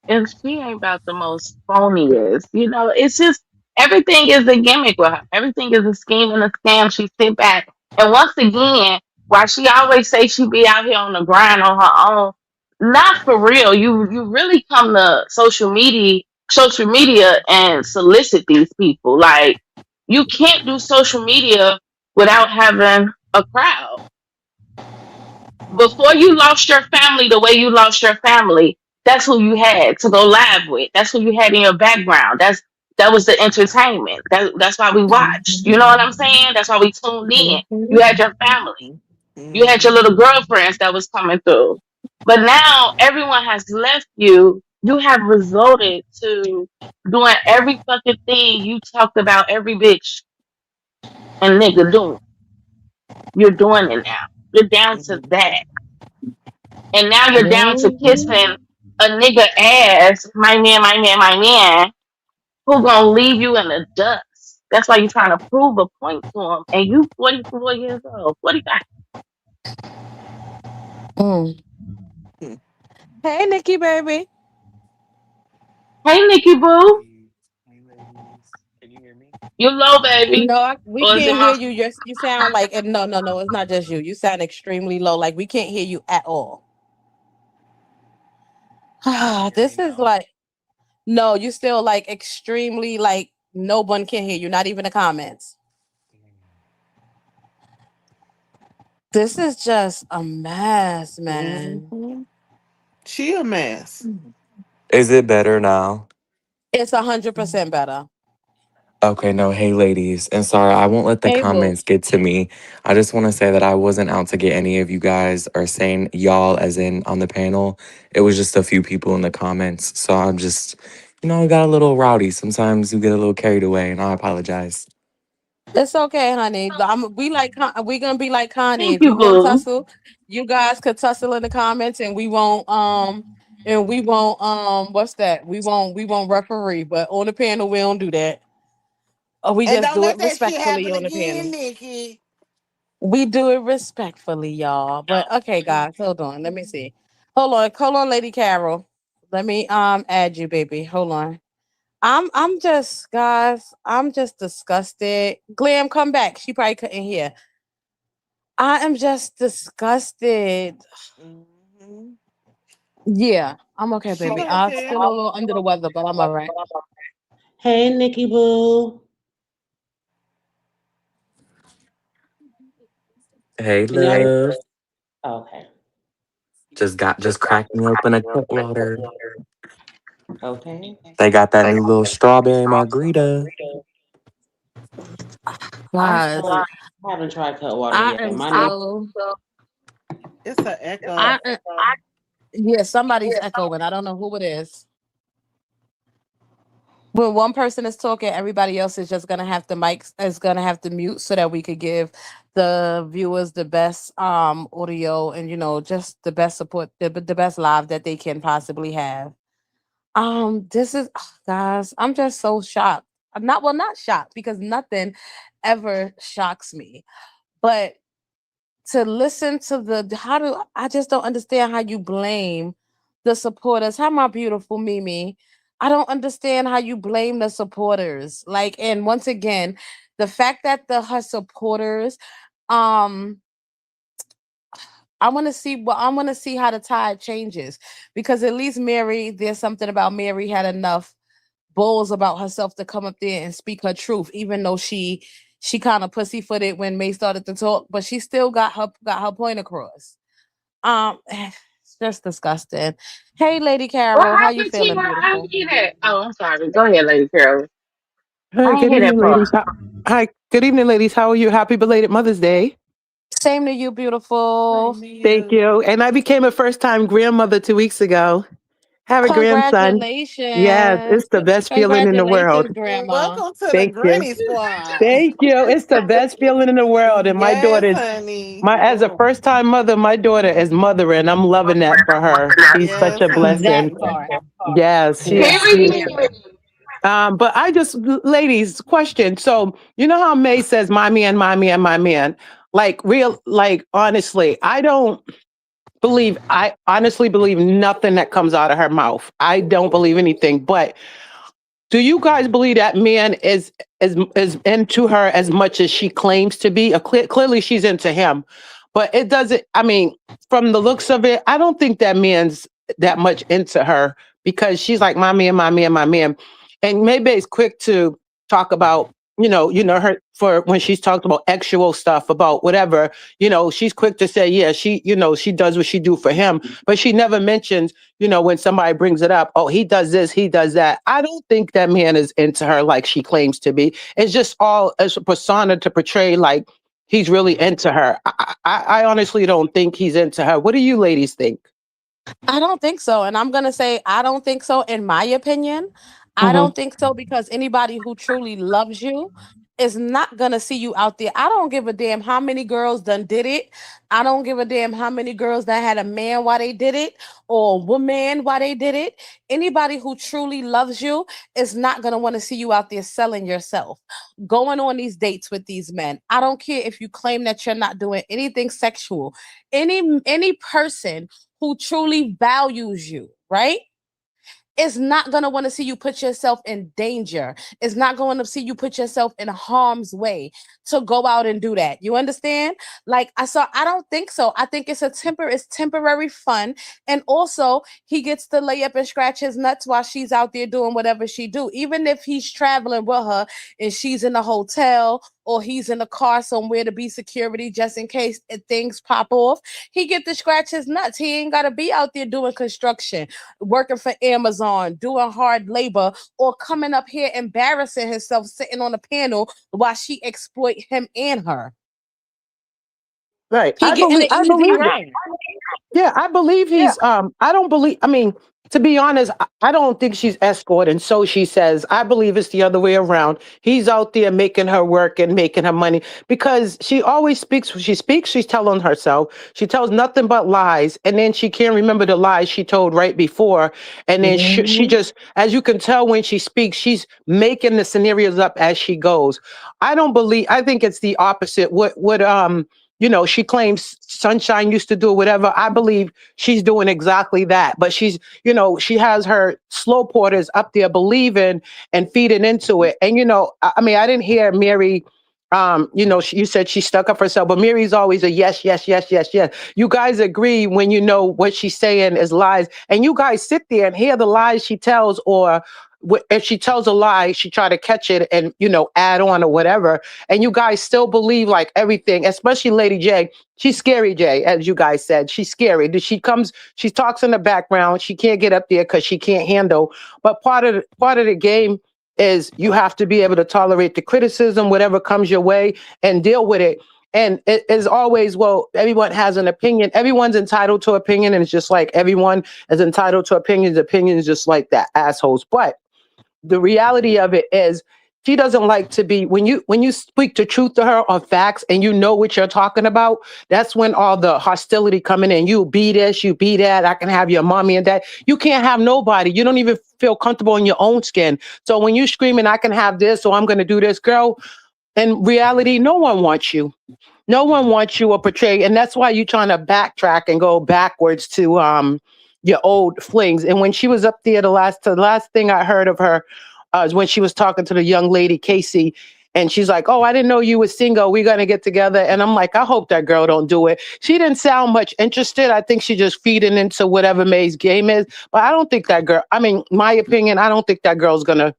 And she ain't about the most phoniest. It's just everything is a gimmick with her. Everything is a scheme and a scam. She sit back. And once again, while she always say she be out here on the grind on her own, not for real. You really come to social media and solicit these people. Like you can't do social media without having a crowd. Before you lost your family the way you lost your family, that's who you had to go live with. That's who you had in your background. That was the entertainment. That's why we watched. You know what I'm saying? That's why we tuned in. You had your family. You had your Mm-hmm. little girlfriends that was coming through. But now everyone has left you. You have resorted to doing every fucking thing you talked about every bitch and nigga doing. You're doing it now. You're down to that. And now you're down to kissing a nigga ass, my man, who gonna leave you in the dust. That's why you're trying to prove a point to him. And you 44 years old. 45. Mm. Hmm. Hey, Nikki, baby. Hey, Nikki Boo. Hey ladies, can you hear me? You low, baby. No, we Or is it can't hear my you. You sound like, and no, no, no, it's not just you. You sound extremely low. Like we can't hear you at all. Can you hear This me is now? like, no, you still like extremely like no one can hear you, not even the comments. Mm. This is just a mess, man. Mhm. She a mess. Is it better now? It's 100% better. Okay, no, hey ladies. And sorry, I won't let the Hey, boo. comments get to me. I just want to say that I wasn't out to get any of you guys or saying y'all as in on the panel. It was just a few people in the comments. So I'm just, I got a little rowdy. Sometimes you get a little carried away, and I apologize. It's okay, honey. We gonna be like Connie. thank If you, you want to Boo? tussle, you guys could tussle in the comments, and we won't what's that? We won't referee, but on the panel we don't do that. We And just don't do let it that shit respectfully happen on the panel. again, Nikki. We do it respectfully, y'all. But okay, guys, hold on. Let me see. Hold on, Lady Carol. Let me add you, baby. Hold on. I'm just guys, I'm just disgusted. Glam, come back. She probably couldn't hear. I am just disgusted. Mhm. Yeah, I'm okay, She baby. don't I'm care. still a little under the weather, but I'm all right. Hey, Nikki Boo. Hey, Can y'all hear? love. Okay. Just cracked me open a Cutwater. Okay. They got that new little strawberry margarita. I Guys, still haven't tried Cutwater I yet. am My neighbor, still It's an echo. I yeah, somebody's echoing. I don't know who it is. When one person is talking, everybody else is just gonna have to mute so that we could give the viewers the best audio and just the best support, the best live that they can possibly have. This is guys, I'm just so shocked. I'm not shocked because nothing ever shocks me. But to listen to how do I just don't understand how you blame the supporters. How my beautiful Mimi. I don't understand how you blame the supporters. Like, and once again, the fact that the her supporters, um, I want to see how the tide changes because at least Mary, there's something about Mary had enough balls about herself to come up there and speak her truth, even though she kind of pussyfooted when May started to talk, but she still got her point across. It's just disgusting. Hey, Lady What Carol, how you happened to you? feeling, I beautiful? didn't hear that. Oh, I'm sorry. Go ahead, Lady Carol. Hi, I didn't good hear that evening, part. ladies. Hi, good evening, ladies. How are you? Happy belated Mother's Day. Same to you, beautiful. Same to Thank you. you. And I became a first time grandmother 2 weeks ago. Have a grandson. Yes, Congratulations. it's the best feeling in the world. Congratulations, Grandma. Welcome to the Thank you. Granny Squad. Thank you. It's the best feeling in the world. And my Yes, daughter, honey. as a first time mother, my daughter is mothering. I'm loving that for her. She's such Yes, a That blessing. honey. part. Yes, she's Period. but I just, ladies, question. So, you know how May says, my man, my man, my man? Like, honestly, I honestly believe nothing that comes out of her mouth. I don't believe anything. But do you guys believe that man is into her as much as she claims to be? Clearly, she's into him, but it doesn't. I mean, from the looks of it, I don't think that man's that much into her because she's like my man, my man, my man, and maybe it's quick to talk about. Her for when she's talked about actual stuff about whatever, she's quick to say, yeah, she does what she do for him, but she never mentions when somebody brings it up, oh, he does this, he does that. I don't think that man is into her like she claims to be. It's just all as a persona to portray like he's really into her. I honestly don't think he's into her. What do you ladies think? I don't think so. And I'm going to say, I don't think so, in my opinion. I Hmm. don't think so because anybody who truly loves you is not gonna see you out there. I don't give a damn how many girls done did it. I don't give a damn how many girls that had a man while they did it or a woman while they did it. Anybody who truly loves you is not gonna want to see you out there selling yourself, going on these dates with these men. I don't care if you claim that you're not doing anything sexual. Any person who truly values you, right? Is not going to want to see you put yourself in danger. Is not going to see you put yourself in harm's way to go out and do that. You understand? Like I don't think so. I think it's temporary fun. And also he gets to lay up and scratch his nuts while she's out there doing whatever she do. Even if he's traveling with her and she's in a hotel or he's in a car somewhere to be security just in case things pop off, he get to scratch his nuts. He ain't got to be out there doing construction, working for Amazon, doing hard labor, or coming up here embarrassing himself sitting on a panel while she exploit him and her. Right. He getting the I easy believe it. ride. Yeah, I believe he's I don't believe I mean, to be honest, I don't think she's escorting, so she says. I believe it's the other way around. He's out there making her work and making her money because she always speaks when she speaks, she's telling herself. She tells nothing but lies and then she can't remember the lies she told right before and then she Mhm. just as you can tell when she speaks, she's making the scenarios up as she goes. I think it's the opposite. She claims Sunshine used to do whatever. I believe she's doing exactly that. But she has her slow porters up there believing and feeding into it. And, I mean, I didn't hear Mary. You said she stuck up for herself, but Mary's always a yes, yes, yes, yes, yes. You guys agree when you know what she's saying is lies, and you guys sit there and hear the lies she tells, or if she tells a lie, she try to catch it and add on or whatever, and you guys still believe like everything, especially Lady J. She's scary, Jay, as you guys said. She's scary. She talks in the background. She can't get up there because she can't handle. But part of the game is you have to be able to tolerate the criticism, whatever comes your way, and deal with it. And it is always, well, everyone has an opinion. Everyone's entitled to opinion, and it's just like everyone is entitled to opinions. Opinions just like that, assholes. But the reality of it is she doesn't like to be when you speak the truth to her or facts and you know what you're talking about. That's when all the hostility coming in. You be this, you be that. I can have your mommy and dad. You can't have nobody. You don't even feel comfortable in your own skin. So when you screaming I can have this or I'm going to do this, girl, in reality no one wants you. No one wants you or portray, and that's why you're trying to backtrack and go backwards to your old flings. And when she was up there, the last thing I heard of her is when she was talking to the young lady Casey, and she's like, "Oh, I didn't know you were single. We're gonna get together." And I'm like, I hope that girl don't do it. She didn't sound much interested. I think she just feeding into whatever May's game is. But I don't think that girl. I mean, my opinion. I don't think that girl's gonna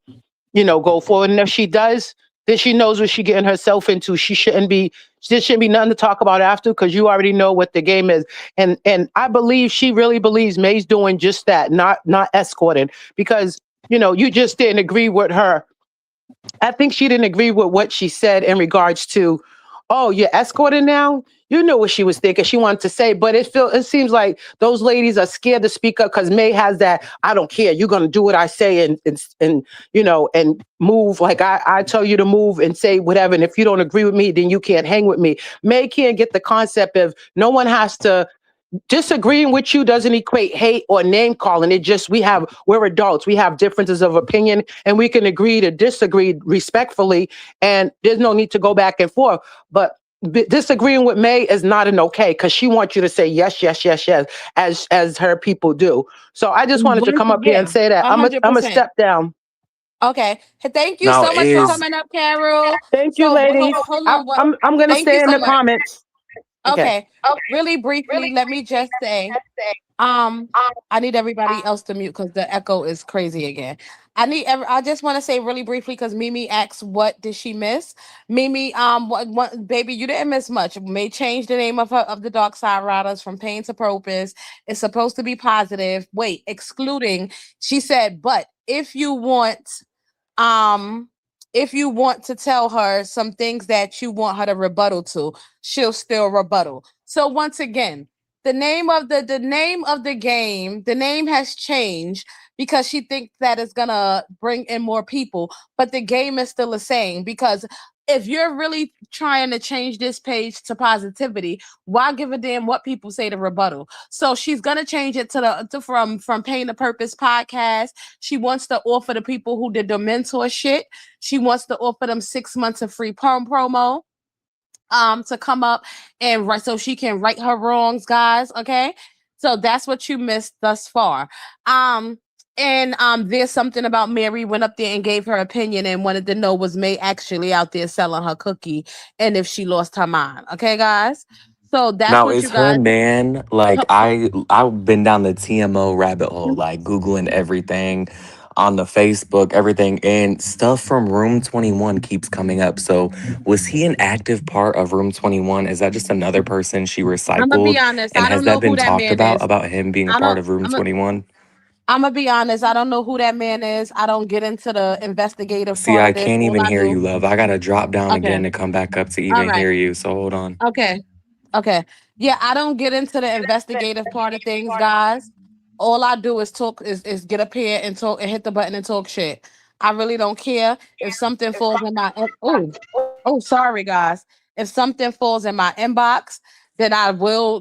go forward. And if she does, then she knows what she's getting herself into. There shouldn't be nothing to talk about after because you already know what the game is. And I believe she really believes May's doing just that, not escorting, because you just didn't agree with her. I think she didn't agree with what she said in regards to, oh, you're escorting now. You know what she was thinking. She wanted to say, but it seems like those ladies are scared to speak up because May has that. I don't care. You're gonna do what I say and move like I tell you to move and say whatever. And if you don't agree with me, then you can't hang with me. May can't get the concept of no one has to disagreeing with you doesn't equate hate or name calling. It just we're adults. We have differences of opinion and we can agree to disagree respectfully. And there's no need to go back and forth. But disagreeing with May is not an okay because she wants you to say yes, yes, yes, yes, as her people do. So I just wanted to come up here and Yeah, say that I'm a 100%. step down. Okay. Thank you Now so much for is coming up, Carol. Thank you, So ladies. hold on. I'm gonna Thank you stay in so the much. comments. Okay. Okay. Really briefly, let me just say, I need everybody else to mute because the echo is crazy again. I just want to say really briefly because Mimi asked what did she miss? Mimi, what baby, you didn't miss much. May change the name of the Dark Side Riders from pain to purpose. It's supposed to be positive. Wait, excluding, she said, but um if you want to tell her some things that you want her to rebuttal to, she'll still rebuttal. So once again, the name has changed because she thinks that it's gonna bring in more people, but the game is still the same because if you're really trying to change this page to positivity, why give a damn what people say to rebuttal? So she's gonna change it to from Pain to Purpose podcast. She wants to offer the people who did the mentor shit. She wants to offer them 6 months of free promo to come up and write so she can right her wrongs, guys. Okay. So that's what you missed thus far. And there's something about Mary went up there and gave her opinion and wanted to know was May actually out there selling her cookie and if she lost her mind. Okay, guys. So that's Now, what is you her guys. man like I've been down the TMO rabbit hole, like Googling everything on the Facebook, everything, and stuff from Room 21 keeps coming up. So was he an active part of Room 21? Is that just another person she I'm gonna be recycled? honest. And I has don't that know who been that talked man is. about him being a I part don't. of Room 21? I'm gonna be honest. I don't know who that man is. I don't get into the investigative See, part I of this. can't All even I hear do. you, love. I gotta drop down Okay. again to come back up to All even right. hear you. So hold on. Okay. Okay. Yeah, I don't get into the investigative part of things, guys. All I do is talk is get up here and talk and hit the button and talk shit. I really don't care if something falls in my sorry guys. If something falls in my inbox, then I will,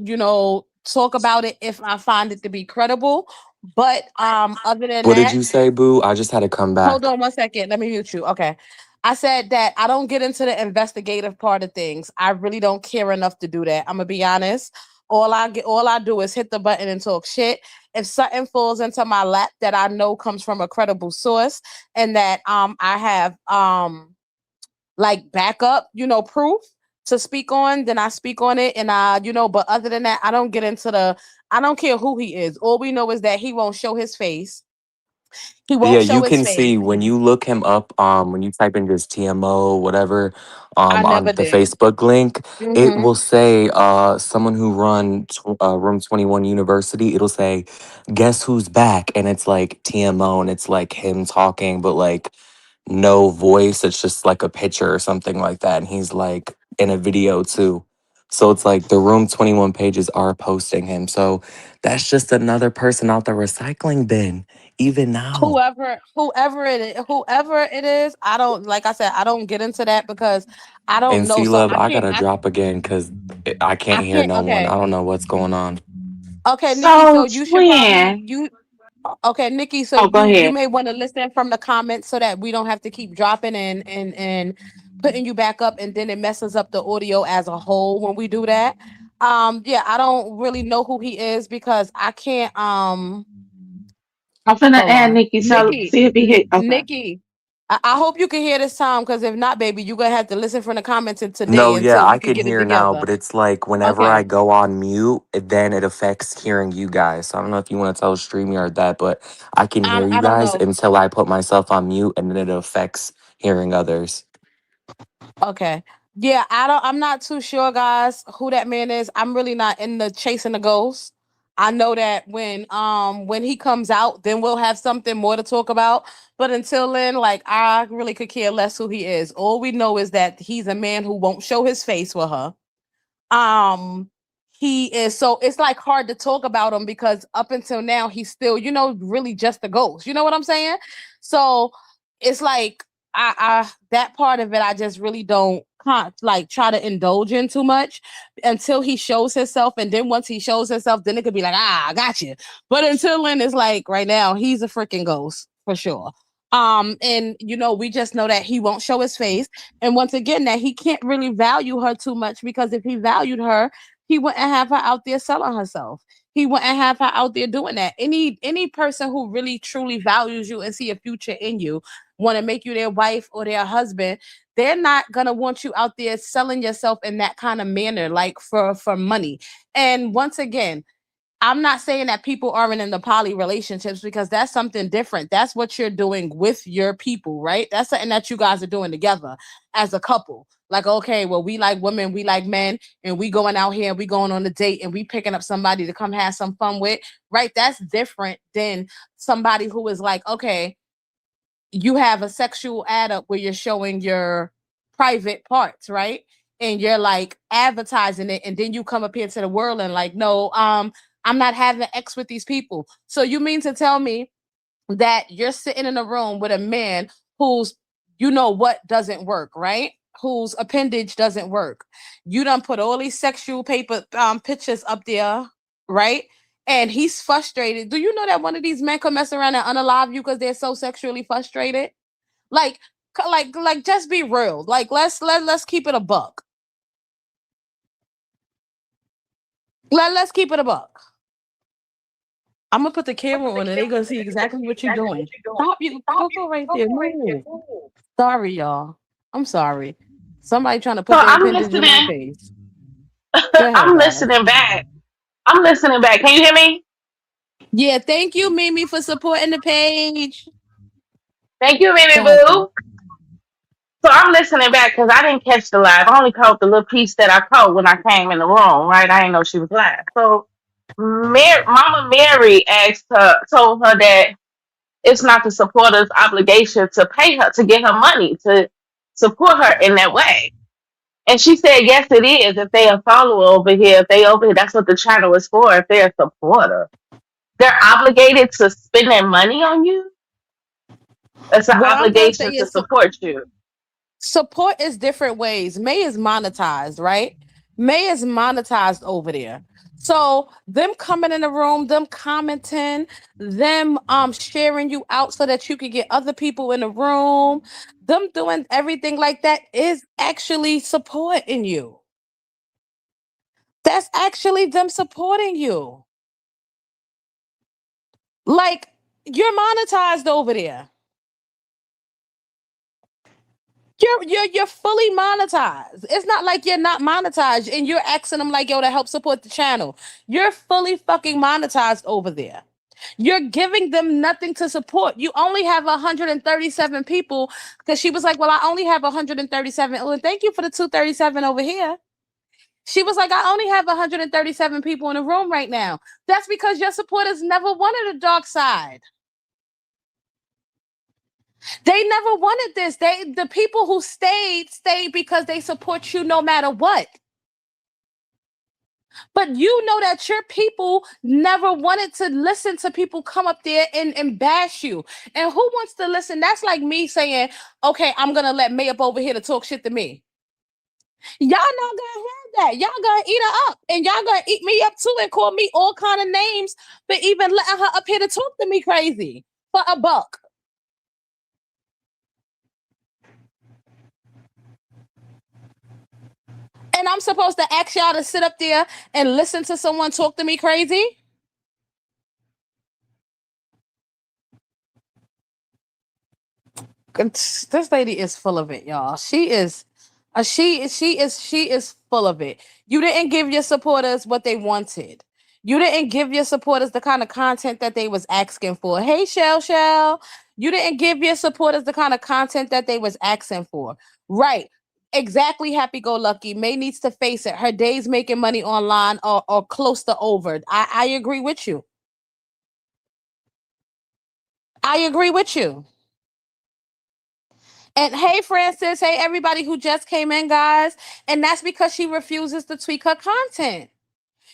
talk about it if I find it to be credible. But other than What did that, you say, boo? I just had to come hold back. on 1 second. Let me mute you. Okay. I said that I don't get into the investigative part of things. I really don't care enough to do that. I'm gonna be honest. All I do is hit the button and talk shit. If something falls into my lap that I know comes from a credible source and that I have like backup, proof to speak on, then I speak on it. And but other than that, I don't get into I don't care who he is. All we know is that he won't show his face. He Yeah, won't show you his can face. see when you look him up, when you type in just TMO, whatever, I on never the did. Facebook link, it Mm-hmm. will say, someone who Room 21 University, it'll say, guess who's back? And it's like TMO and it's like him talking, but like no voice. It's just like a picture or something like that. And he's like in a video too. So it's like the Room 21 pages are posting him. So that's just another person out the recycling bin, even now. Whoever it is, I don't like I said, I don't get into that because I don't And know. see, So love, I I can't gotta drop again because I can't I hear can't no one. okay. I don't know what's going on. Okay, Nikki, so So you should probably twin. you okay, Nikki, so Oh, go you ahead. may want to listen from the comments so that we don't have to keep dropping and putting you back up and then it messes up the audio as a whole when we do that. Yeah, I don't really know who he is because I can't I'm finna hold add on. Nikki. So see if he hit. Okay. Nikki, I hope you can hear this time because if not, baby, you're gonna have to listen from the comments today No, yeah, until we I can can get it hear now, together. but it's like whenever I Okay. go on mute, then it affects hearing you guys. So I don't know if you want to tell StreamYard that, but I can hear you I don't guys know. until I put myself on mute, and then it affects hearing others. Okay. Yeah, I'm not too sure, guys, who that man is. I'm really not in the chasing the ghost. I know that when he comes out, then we'll have something more to talk about. But until then, like I really could care less who he is. All we know is that he's a man who won't show his face with her. um he is, so it's like hard to talk about him because up until now he's still, really just a ghost, you know what I'm saying? So it's like I that part of it I just really don't can't like try to indulge in too much until he shows himself, and then once he shows himself then it could be like, I got you. But until then it's like right now he's a freaking ghost for sure. And we just know that he won't show his face, and once again, that he can't really value her too much because if he valued her, he wouldn't have her out there selling herself. He wouldn't have her out there doing that. Any person who really truly values you and see a future in you, want to make you their wife or their husband, they're not gonna want you out there selling yourself in that kind of manner, like for money. And once again, I'm not saying that people aren't in the poly relationships because that's something different. That's what you're doing with your people, right? That's something that you guys are doing together as a couple. Like, okay, well, we like women, we like men, and we going out here and we going on a date and we picking up somebody to come have some fun with, right? That's different than somebody who is like, okay, you have a sexual ad up where you're showing your private parts, right? And you're like advertising it, and then you come up here to the world and like, no, I'm not having X with these people. So you mean to tell me that you're sitting in a room with a man who's, what doesn't work, right? whose appendage doesn't work. You done put all these sexual paper pictures up there, right? And he's frustrated. Do you know that one of these men could mess around and unalive you because they're so sexually frustrated? Like, just be real. Like, let's keep it a buck. Let's keep it a buck. I'm gonna put the camera on and they're gonna see exactly what you're doing. Stop you. Go right there. Move. Sorry, y'all. I'm sorry. Somebody trying to So put their I'm appendage in my listening. face. Go ahead, I'm guys. listening back. I'm listening back. Can you hear me? Yeah, thank you, Mimi, for supporting the page. Thank you, Mimi Go ahead, sis. Boo. So I'm listening back because I didn't catch the live. I only caught the little piece that I caught when I came in the room, right? I didn't know she was live. So Mama Mary told her that it's not the supporter's obligation to pay her, to get her money, to support her in that way. And she said, yes, it is. If they a follower over here, if they over here, that's what the channel is for. If they're a supporter, they're obligated to spend their money on you. It's an What I'm gonna say obligation to is support you. support is different ways. May is monetized, right? May is monetized over there. So them coming in the room, them commenting, them sharing you out so that you can get other people in the room, them doing everything like that is actually supporting you. That's actually them supporting you. Like you're monetized over there. You're fully monetized. It's not like you're not monetized and you're asking them like yo to help support the channel. You're fully fucking monetized over there. You're giving them nothing to support. You only have 137 people because she was like, well, I only have 137. Oh, and thank you for the 237 over here. She was like, I only have 137 people in the room right now. That's because your supporters never wanted a dark side. They never wanted this. The people who stayed because they support you no matter what. But you know that your people never wanted to listen to people come up there and bash you. And who wants to listen? That's like me saying, okay, I'm gonna let May up over here to talk shit to me. Y'all not gonna have that. Y'all gonna eat her up. And y'all gonna eat me up too and call me all kind of names for even letting her up here to talk to me crazy for a buck. And I'm supposed to ask y'all to sit up there and listen to someone talk to me crazy? This lady is full of it, y'all. She is full of it. You didn't give your supporters what they wanted. You didn't give your supporters the kind of content that they was asking for. Hey, Shell. You didn't give your supporters the kind of content that they was asking for. Right. Exactly. Happy go lucky. May needs to face it. Her days making money online are close to over. I agree with you. I agree with you. And hey, Francis, hey, everybody who just came in, guys. And that's because she refuses to tweak her content.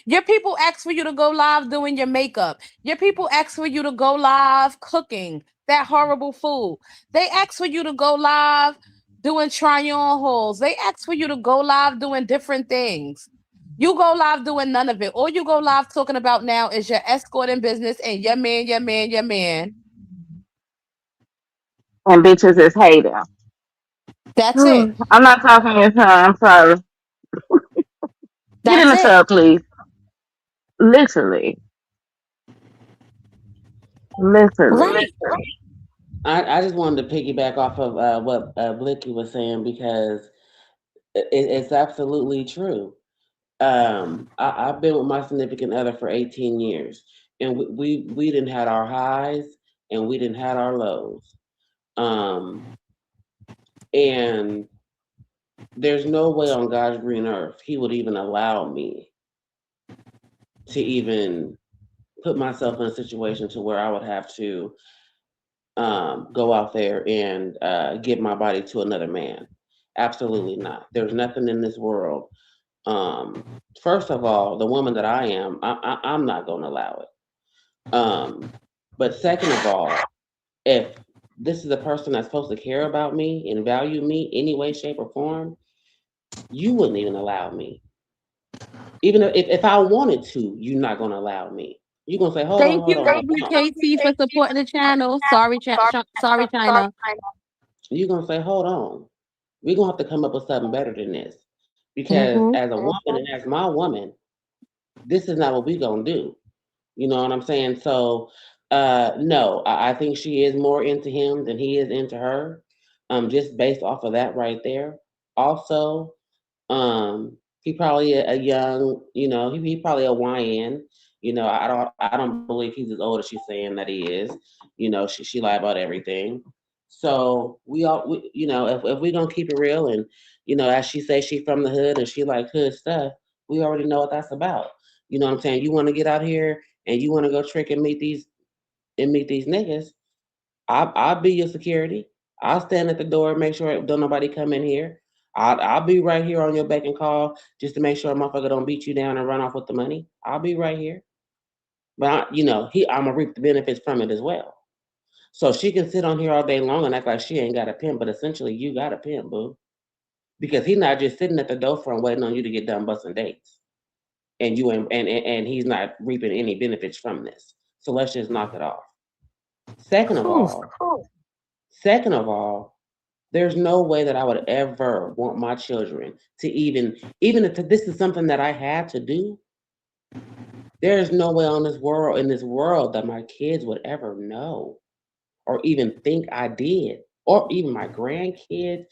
Your people ask for you to go live doing your makeup. Your people ask for you to go live cooking that horrible food. They ask for you to go live doing try on hauls. They ask for you to go live doing different things. You go live doing none of it. All you go live talking about now is your escorting business and your man. And bitches is hating. That's it. I'm not talking to her. I'm sorry. Get in That's the it. tub, please. Literally. Literally. Right. I just wanted to piggyback off of what Blicky was saying because it's absolutely true. I've been with my significant other for 18 years, and we didn't had our highs and we didn't had our lows. Um, and there's no way on God's green earth he would even allow me to even put myself in a situation to where I would have to go out there and give my body to another man. Absolutely not. There's nothing in this world. Um, First of all, the woman that I am, I'm not going to allow it. But second of all, if this is a person that's supposed to care about me and value me any way, shape, or form, you wouldn't even allow me. Even if I wanted to, you're not gonna allow me. You're gonna say, hold on, Thank hold you, on, hold on. WKT, for supporting the channel. Sorry, sorry, China. You're gonna say, hold on. We're gonna have to come up with something better than this. Because Mm-hmm. as a woman and as my woman, this is not what we're gonna do. You know what I'm saying? So no, I think she is more into him than he is into her. Just based off of that right there. Also, he probably a young, he probably a YN. I don't believe he's as old as she's saying that he is. She lie about everything. So if we gonna keep it real and as she say she from the hood and she like hood stuff, we already know what that's about. You know what I'm saying? You want to get out here and you want to go trick and meet these niggas. I'll be your security. I'll stand at the door, make sure don't nobody come in here. I'll be right here on your beck and call just to make sure a motherfucker don't beat you down and run off with the money. I'll be right here. But I'm gonna reap the benefits from it as well. So she can sit on here all day long and act like she ain't got a pimp, but essentially you got a pimp, boo. Because he's not just sitting at the door front waiting on you to get done busting dates. And you ain't and he's not reaping any benefits from this. So let's just knock it off. Second of Whew. all, second of all, there's no way that I would ever want my children to even if this is something that I had to do, there's no way in this world that my kids would ever know or even think I did, or even my grandkids.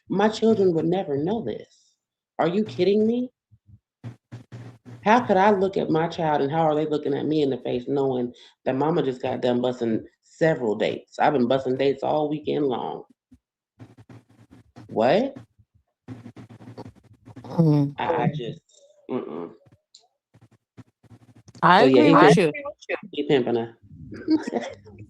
My children would never know this. Are you kidding me? How could I look at my child and how are they looking at me in the face knowing that mama just got done busting several dates? I've been busting dates all weekend long. What? Mm. I just, mm-mm. I So yeah, agree with you. he pimping her.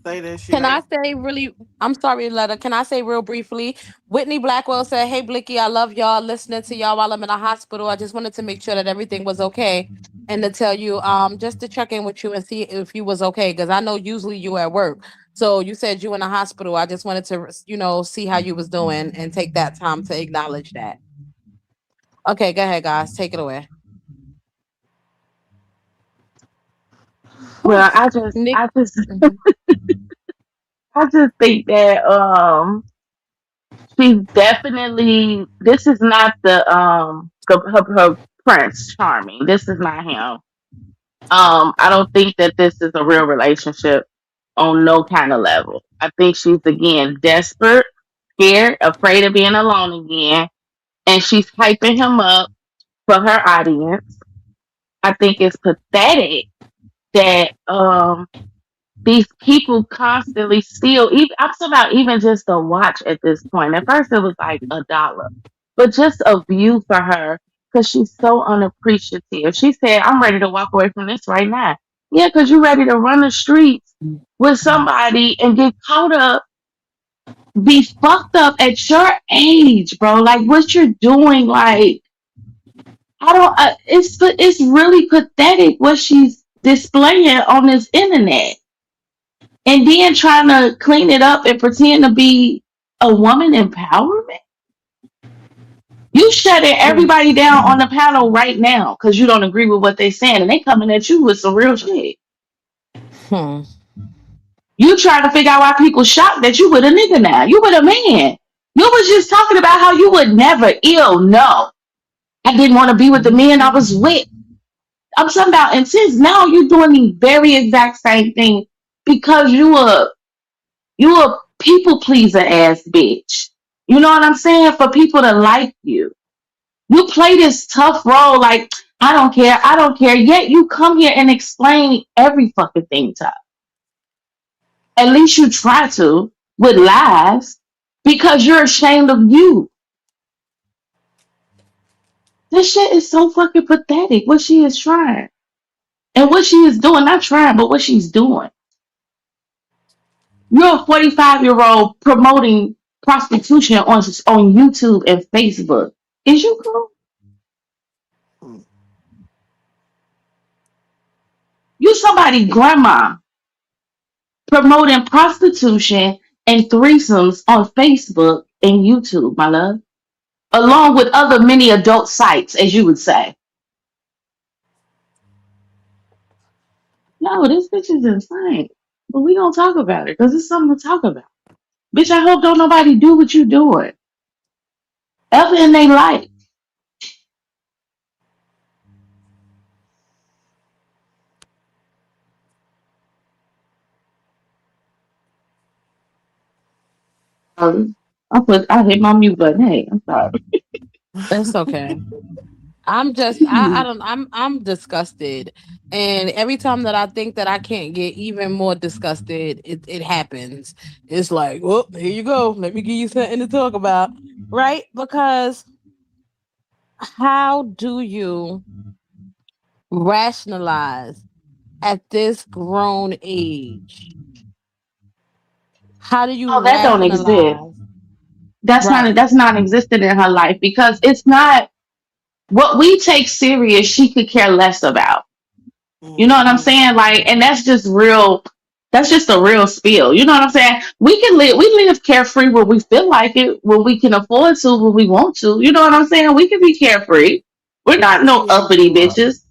Say that Can shit. I say really? I'm sorry, Letta. Can I say real briefly? Whitney Blackwell said, "Hey, Blicky, I love y'all. Listening to y'all while I'm in the hospital. I just wanted to make sure that everything was okay, and to tell you, just to check in with you and see if you was okay, because I know usually you at work. So you said you in the hospital. I just wanted to, see how you was doing and take that time to acknowledge that. Okay, go ahead, guys. Take it away. Whew. Well, I just, Nick. I just, Mhm. I just think that she's definitely. This is not her Prince Charming. This is not him. I don't think that this is a real relationship on no kind of level. I think she's again desperate, scared, afraid of being alone again, and she's hyping him up for her audience. I think it's pathetic that these people constantly steal. Even I'm talking about even just a watch at this point. At first, it was like $1, but just a view for her because she's so unappreciative. She said, "I'm ready to walk away from this right now." Yeah, because you're ready to run the streets with somebody and get caught up, be fucked up at your age, bro. Like what you're doing, like I don't. It's really pathetic what she's displaying on this internet and then trying to clean it up and pretend to be a woman empowerment. You shutting everybody down on the panel right now because you don't agree with what they're saying, and they coming at you with some real shit. Hmm. You trying to figure out why people shocked that you with a nigga now. You with a man. You was just talking about how you would never no. I didn't want to be with the men I was with. I'm talking about, and since now you're doing the very exact same thing because you a people pleaser ass bitch. You know what I'm saying? For people to like you. You play this tough role like, I don't care. Yet you come here and explain every fucking thing to us. At least you try to with lies because you're ashamed of you. This shit is so fucking pathetic. What she is trying. And what she is doing, not trying, but what she's doing. You're a 45-year-old promoting prostitution on YouTube and Facebook. Is you cool? You somebody grandma promoting prostitution and threesomes on Facebook and YouTube, my love, along with other many adult sites, as you would say. No, this bitch is insane. But we don't talk about it because it's something to talk about. Bitch, I hope don't nobody do what you doing ever in their life. I hit my mute button. Hey, I'm sorry. It's okay. I don't I'm disgusted. And every time that I think that I can't get even more disgusted, it happens. It's like, well, here you go. Let me give you something to talk about. Right? Because how do you rationalize at this grown age? How do you Oh, that don't exist. rationalize? That's not Right. that's not existent in her life because it's not what we take serious. She could care less about. You know what I'm Mhm. saying? Like, and that's just real. That's just a real spiel. You know what I'm saying? We live carefree when we feel like it, when we can afford to, when we want to. You know what I'm saying? We can be carefree. We're not But no she ain't uppity grew up. bitches.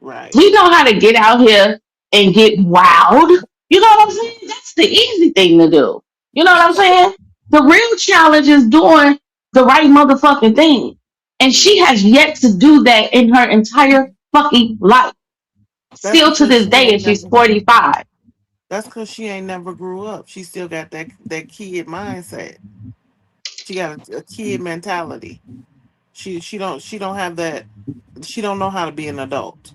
Right. We know how to get out here and get wild. You know what I'm saying? That's the easy thing to do. You know what I'm saying? The real challenge is doing the right motherfucking thing. And she has yet to do that in her entire fucking life. That's Still to because this she day, ain't and she's never. 45. That's because she ain't never grew up. She still got that kid mindset. She got a kid mentality. She don't have that. She don't know how to be an adult.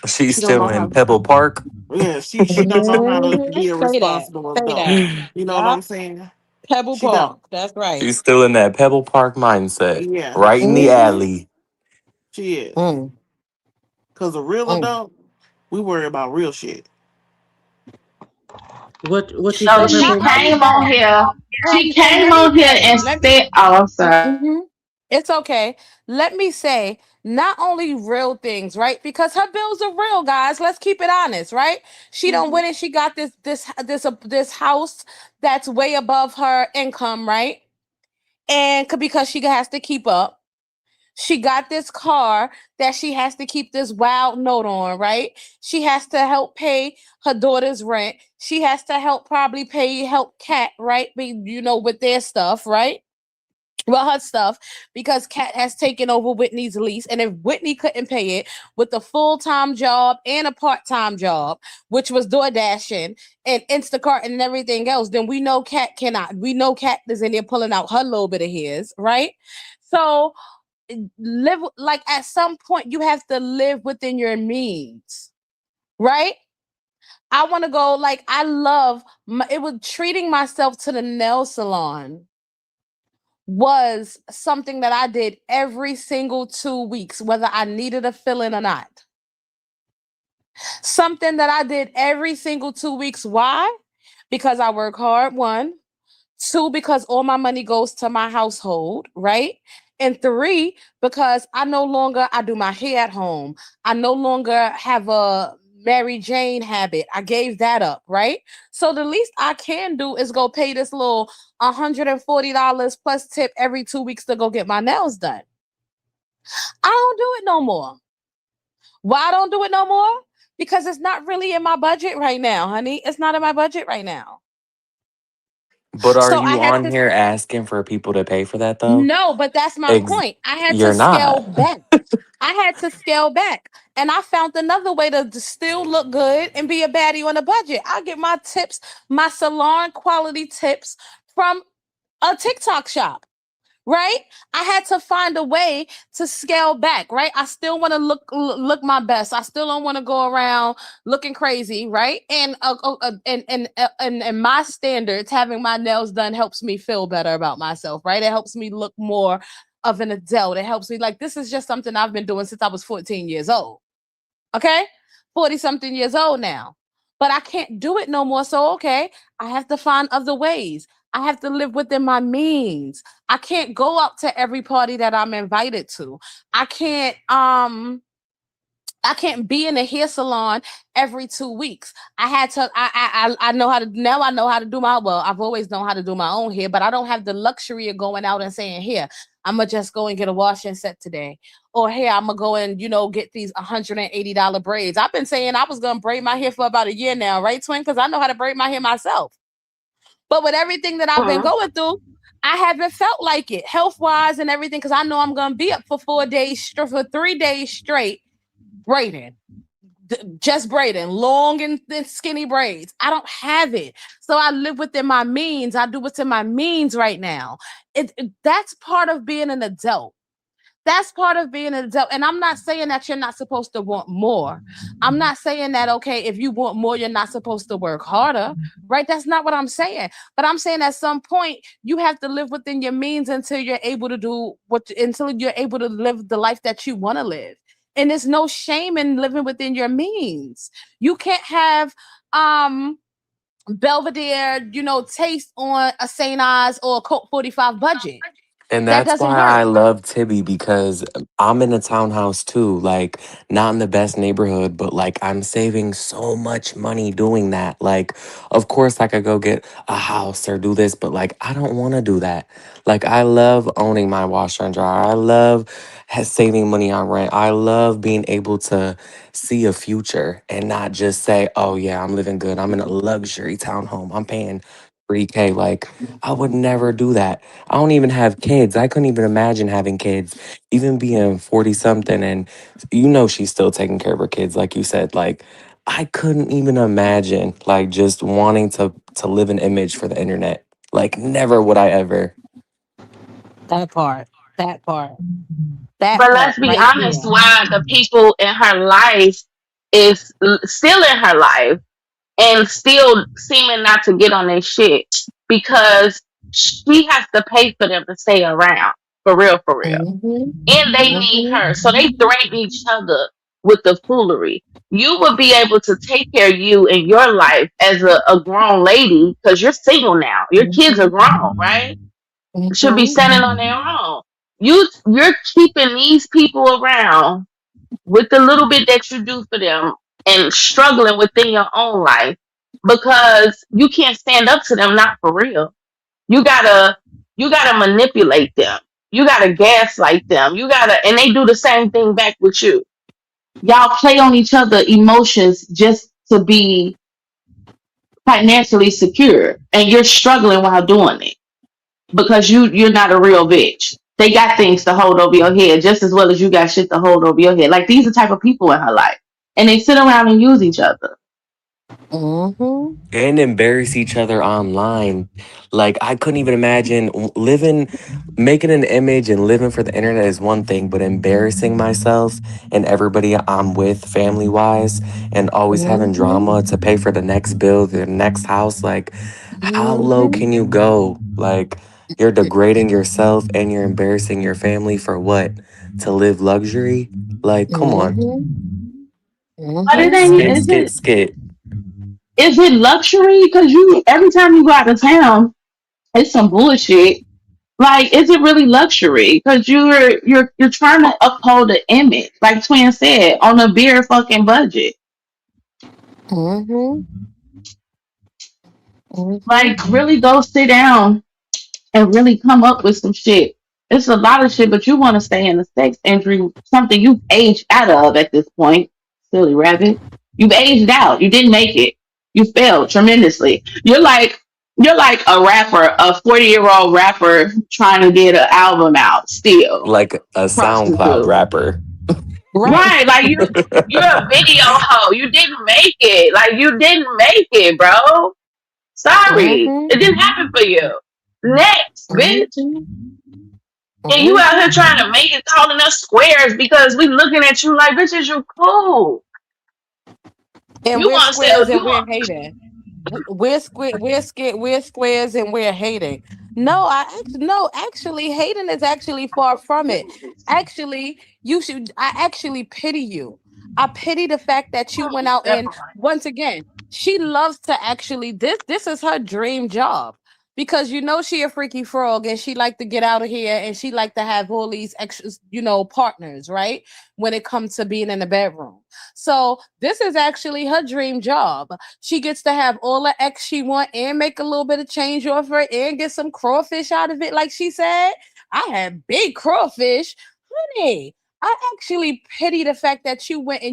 She's She don't still know in how. Pebble Park. Yeah, she don't know how to be a Say that. responsible Say that. adult. You know what Yeah. I'm saying? Pebble She don't. Park. That's right. She's still in that Pebble Park mindset, Yeah, right in she the is. Mm-hmm. alley. She is. Mm, Cause a real mm. adult, we worry about real shit. What you So say, And she not Pepper? only came on that, here. She and came let me on here say, and said, "Oh, I'm sorry." mhm. It's okay. Let me say, not only real things, right? Because her bills are real, guys. Let's keep it honest, right? She don't Mhm. win and she got this house that's way above her income, right? And because she has to keep up. She got this car that she has to keep this wild note on, right? She has to help pay her daughter's rent. She has to probably help Kat, right? With their stuff, right? Well, her stuff, because Kat has taken over Whitney's lease. And if Whitney couldn't pay it with a full-time job and a part-time job, which was door dashing and Instacart and everything else, then we know Kat cannot. We know Kat is in there pulling out her little bit of his, right? So live, like, at some point you have to live within your means, right? I want to go, like, I love it was treating myself to the nail salon was something that I did every single 2 weeks, whether I needed a fill-in or not. Something that I did every single 2 weeks. Why? Because I work hard, one. Two, because all my money goes to my household, right? And three, because I do my hair at home. I no longer have a Mary Jane habit. I gave that up, right? So the least I can do is go pay this little $140 plus tip every 2 weeks to go get my nails done. I don't do it no more. Why I don't do it no more? Because it's not really in my budget right now, honey. It's not in my budget right now. But are So I you had on to here asking for people to pay for that though? No, but that's my Ex- point. I had to you're scale not. back. I had to scale back. And I found another way to still look good and be a baddie on a budget. I get my tips, my salon quality tips from a TikTok shop, right? I had to find a way to scale back, right? I still want to look my best. I still don't want to go around looking crazy, right? And my standards, having my nails done helps me feel better about myself, right? It helps me look more of an adult. It helps me, like, this is just something I've been doing since I was 14 years old. Okay? 40 something years old now. But I can't do it no more. So, okay, I have to find other ways. I have to live within my means. I can't go out to every party that I'm invited to. I can't I can't be in a hair salon every 2 weeks. I had to. I know how to now. I know how to do my. Well, I've always known how to do my own hair, but I don't have the luxury of going out and saying, "Here, I'm gonna just go and get a wash and set today," or "Here, I'm gonna go and get these $180 braids." I've been saying I was gonna braid my hair for about a year now, right, Twin? Because I know how to braid my hair myself. But with everything that I've been Mhm. going through, I haven't felt like it health wise and everything because I know I'm gonna be up for 4 days for 3 days straight braiding, just braiding long and thin skinny braids. I don't have it. So I live within my means. I do what's in my means right now. That's part of being an adult. That's part of being an adult. And I'm not saying that you're not supposed to want more. I'm not saying that, okay, if you want more, you're not supposed to work harder, right? That's not what I'm saying. But I'm saying at some point, you have to live within your means until you're able to until you're able to live the life that you want to live. And there's no shame in living within your means. You can't have, Belvedere, taste on a St. Ives or a Coke 45 budget. And That that's doesn't why work. I love Tibby because I'm in a townhouse too. Like, not in the best neighborhood, but like, I'm saving so much money doing that. Like, of course, I could go get a house or do this, but like, I don't want to do that. Like, I love owning my washer and dryer. I love saving money on rent. I love being able to see a future and not just say, oh, yeah, I'm living good. I'm in a luxury townhome. I'm paying 3K. Like, I would never do that. I don't even have kids. I couldn't even imagine having kids, even being 40 something. And she's still taking care of her kids, like you said. Like, I couldn't even imagine, like, just wanting to live an image for the internet. Like, never would I ever. That part. That part. That But part let's be right honest, there. why the people in her life still in her life and still seeming not to get on their shit because she has to pay for them to stay around. For real, for real. Mm-hmm. And they need Mm-hmm. her. So they threaten each other with the foolery. You will be able to take care of you in your life as a grown lady because you're single now. Your kids are grown, right? Should be Mm-hmm. standing on their own. You're keeping these people around with the little bit that you do for them and struggling within your own life because you can't stand up to them, not for real. You gotta you gotta manipulate them. You gotta gaslight them. And they do the same thing back with you. Y'all play on each other emotions just to be financially secure, and you're struggling while doing it because you're not a real bitch. They got things to hold over your head just as well as you got shit to hold over your head. Like these are the type of people in her life, and they sit around and use each other. Mm-hmm. And embarrass each other online. Like, I couldn't even imagine making an image and living for the internet is one thing, but embarrassing myself and everybody I'm with, family wise, and always having Mm-hmm. drama to pay for the next bill, the next house. Like, how low Mm-hmm. can you go? Like, you're degrading yourself and you're embarrassing your family for what? To live luxury? Like, come on. Mm-hmm. But it Mm-hmm. ain't. Skit, skit, skit. Is it luxury? Because you every time you go out of town, it's some bullshit. Like, is it really luxury? Because you're trying to uphold an image, like Twin said, on a beer fucking budget. Mm-hmm. Mm-hmm. Like, really go sit down and really come up with some shit. It's a lot of shit, but you want to stay in the sex industry, something you've aged out of at this point. Silly rabbit. You've aged out. You didn't make it. You failed tremendously. You're like a rapper, a 40-year-old rapper trying to get an album out still. Like a SoundCloud Prostitute. rapper. Right. Right, like you're a video hoe. You didn't make it. Like you didn't make it, bro. Sorry. Mm-hmm. It didn't happen for you. Next, bitch. Mm-hmm. And you out Mm-hmm. here trying to make it calling us squares because we looking at you like, bitch, is you cool? And You we're want to sell, squares you and we're want, hating. We're squares and we're hating. No, no, actually hating is actually far from it. Actually, I actually pity you. I pity the fact that you went out and definitely. once again, she loves to actually this is her dream job. because you know she a freaky frog and she like to get out of here and she like to have all these extras, partners, right? When it comes to being in the bedroom. So this is actually her dream job. She gets to have all the X she want and make a little bit of change off her and get some crawfish out of it, like she said. I had big crawfish. Honey, I actually pity the fact that you went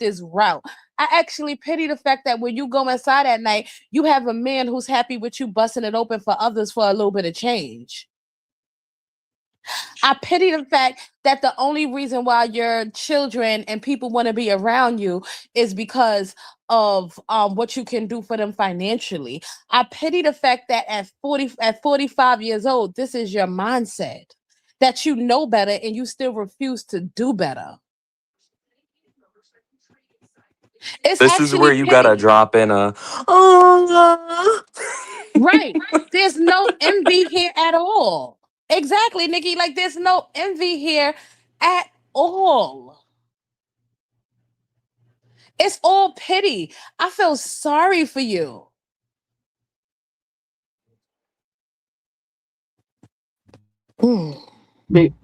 this route. I actually pity the fact that when you go inside at night, you have a man who's happy with you busting it open for others for a little bit of change. I pity the fact that the only reason why your children and people want to be around you is because of what you can do for them financially. I pity the fact that at 45 years old, this is your mindset. That you know better and you still refuse to do better. It's This is where actually you gotta pity. drop in a oh. Right. There's no envy here at all. Exactly, Nikki. Like there's no envy here at all. It's all pity. I feel sorry for you. Mm. Big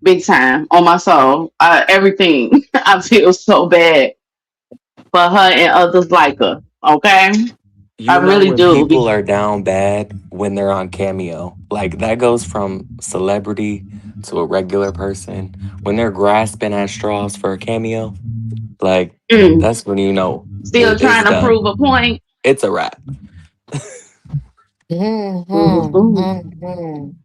big time on my soul. Everything. I feel so bad for her and others like her. Okay, I You know really when do. people are down bad when they're on Cameo. Like that goes from celebrity to a regular person. When they're grasping at straws for a cameo, like Mm, that's when you know still it's trying to done. prove a point. It's a wrap. Mhm, Mhm. mhm.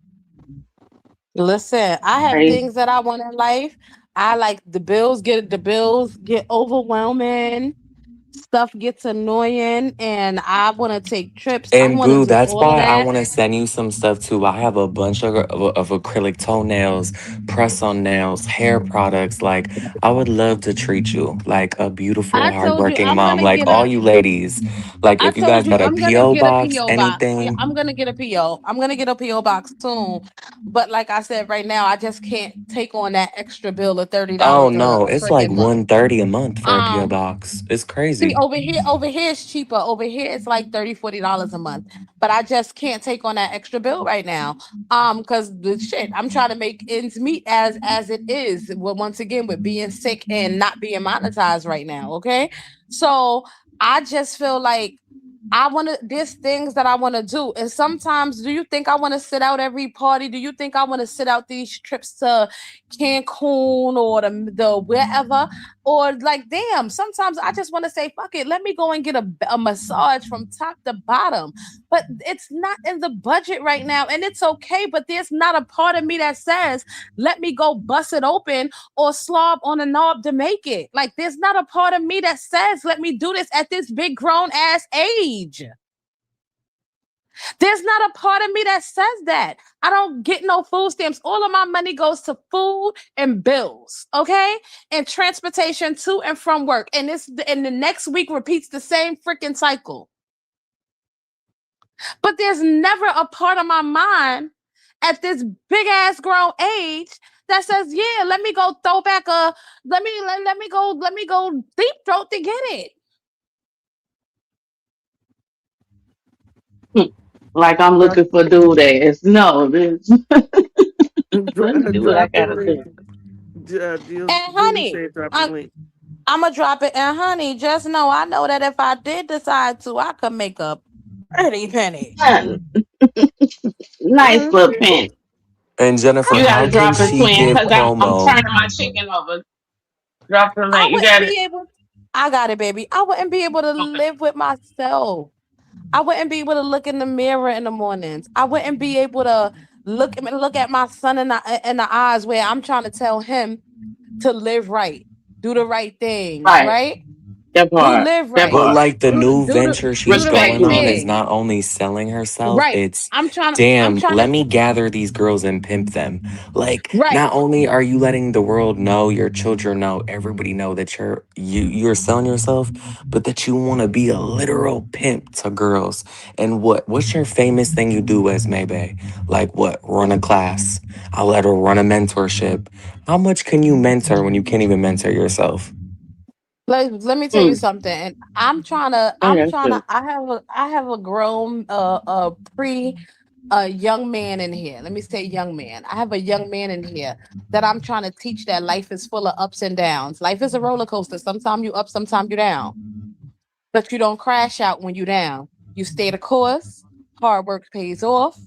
Listen, I have Right. things that I want in life. I like the bills get overwhelming. Stuff gets annoying, and I want to take trips. I And want to boo, do that's all of why I that. want to send you some stuff too. I have a bunch of acrylic toenails, press on nails, hair products. Like, I would love to treat you like a beautiful, I told you hardworking I'm mom. gonna Like, get all a you ladies, like, I if you told guys you got a I'm gonna P.O. get a box, PO box. Yeah, anything, I'm gonna get a PO. I'm gonna get a PO box soon. But like I said, right now I just can't take on that extra bill of oh $30 no, a it's like freaking month. 130 a month for a P.O. Um, box. It's See, crazy. over here it's cheaper. Over here it's like $30, $40 a month. But I just can't take on that extra bill right now. Because the shit, I'm trying to make ends meet as it is. Well, once again, with being sick and not being monetized right now. Okay. So I just feel like there's things that I want to do. And sometimes, do you think I want to sit out every party? Do you think I want to sit out these trips to Cancun or the wherever? Or like, damn, sometimes I just want to say, fuck it, let me go and get a massage from top to bottom. But it's not in the budget right now. And it's okay. But there's not a part of me that says, let me go bust it open or slob on a knob to make it. Like, there's not a part of me that says, let me do this at this big grown ass age. There's not a part of me that says that. I don't get no food stamps. All of my money goes to food and bills, okay? And transportation to and from work. And the next week repeats the same freaking cycle. But there's never a part of my mind at this big ass grown age that says, yeah, let me go throw back a let me go deep throat to get it. Like I'm Drop, looking for dude ass. No, this, let me do what I drop the gotta link. do. And Julie honey, said drop the I, link. I'm gonna drop it. And honey, just know I know that if I did decide to, I could make a pretty penny. Hmm, nice little Okay. pen. And Jennifer, You how gotta can drop it, she twin, give because I'm promo? turning my chicken over. Drop the I link. You wouldn't got it. be able. I got it, baby. I wouldn't be able to Okay. live with myself. I wouldn't be able to look in the mirror in the mornings. I wouldn't be able to look at my son in the eyes where I'm trying to tell him to live right, do the right things, Right. right? That Do part. live That But right. part. like the new venture she's Do the right going on is Respectfully. thing. not only selling herself, Right. it's I'm trying. I'm damn, trying let to. me gather these girls and pimp them. Like Right. not only are you letting the world know, your children know, everybody know that you're selling yourself, but that you want to be a literal pimp to girls. And what's your famous thing you do as Maybay? Like what? Run a class. I'll let her run a mentorship. How much can you mentor when you can't even mentor yourself? Let me tell you Mm, something. I got you. I have a grown pre a young man in here. Let me say young man. I have a young man in here that I'm trying to teach that life is full of ups and downs. Life is a roller coaster. Sometimes you up, sometimes you down. But you don't crash out when you down. You stay the course. Hard work pays off.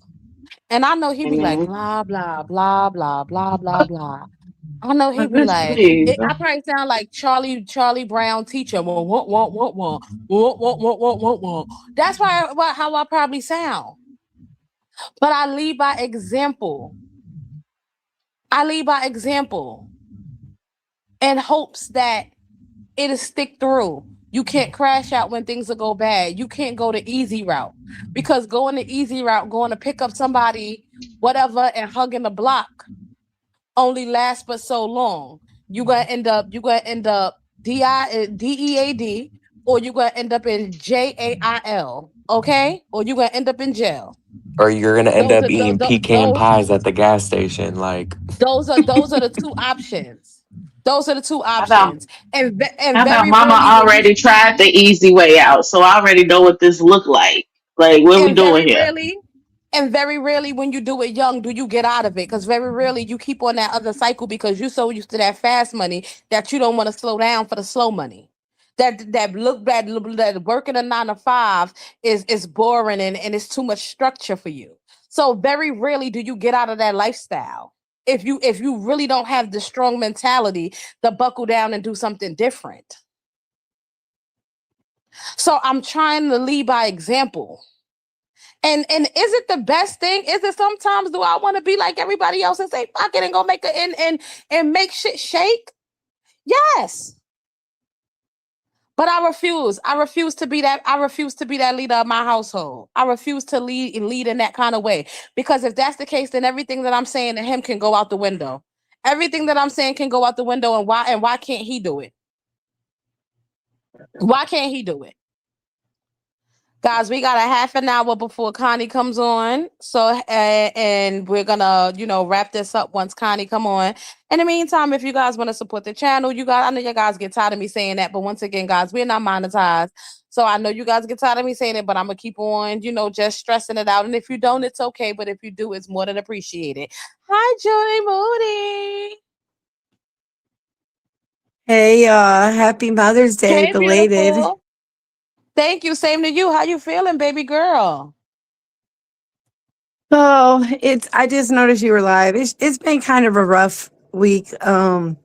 And I know he'd be like, Amen. blah, blah, blah, blah, blah, blah, blah. I know he'd be like, Please. I probably sound like Charlie Brown teacher. Well, what. That's how I probably sound. But I lead by example. I lead by example in hopes that it'll stick through. You can't crash out when things will go bad. You can't go the easy route because going the easy route, going to pick up somebody, whatever, and hugging the block only lasts but so long. You gonna end up DEAD, or you gonna end up in JAIL, okay? Or you gonna end up in jail. Or you're gonna end Those up are eating pecan those pies at the gas station. Like, those are the two options. Those are the two How about options. And how about very Mama rarely when you already tried the easy way out, so I already know what this look like. Like, what we and doing very here? rarely and very rarely when you do it young do you get out of it, because very rarely you keep on that other cycle because you're so used to that fast money that you don't want to slow down for the slow money. That working a 9 to 5 is boring, and it's too much structure for you. So very rarely do you get out of that lifestyle if you really don't have the strong mentality to buckle down and do something different. So I'm trying to lead by example. And is it the best thing? Is it sometimes do I want to be like everybody else and say fuck it and go make it and make shit shake? Yes. But I refuse. I refuse to be that. I refuse to be that leader of my household. I refuse to lead in that kind of way. Because if that's the case, then everything that I'm saying to him can go out the window. Everything that I'm saying can go out the window. And why can't he do it? Why can't he do it? Guys, we got a half an hour before Connie comes on. So, and we're gonna, wrap this up once Connie come on. In the meantime, if you guys want to support the channel, I know you guys get tired of me saying that, but once again, guys, we're not monetized. So I know you guys get tired of me saying it, but I'm gonna keep on, just stressing it out. And if you don't, it's okay. But if you do, it's more than appreciated. Hi, Julie Moody. Hey, happy Mother's Day, Hey, belated. beautiful. Thank you. Same to you. How you feeling, baby girl? So I just noticed you were live. It's been kind of a rough week. One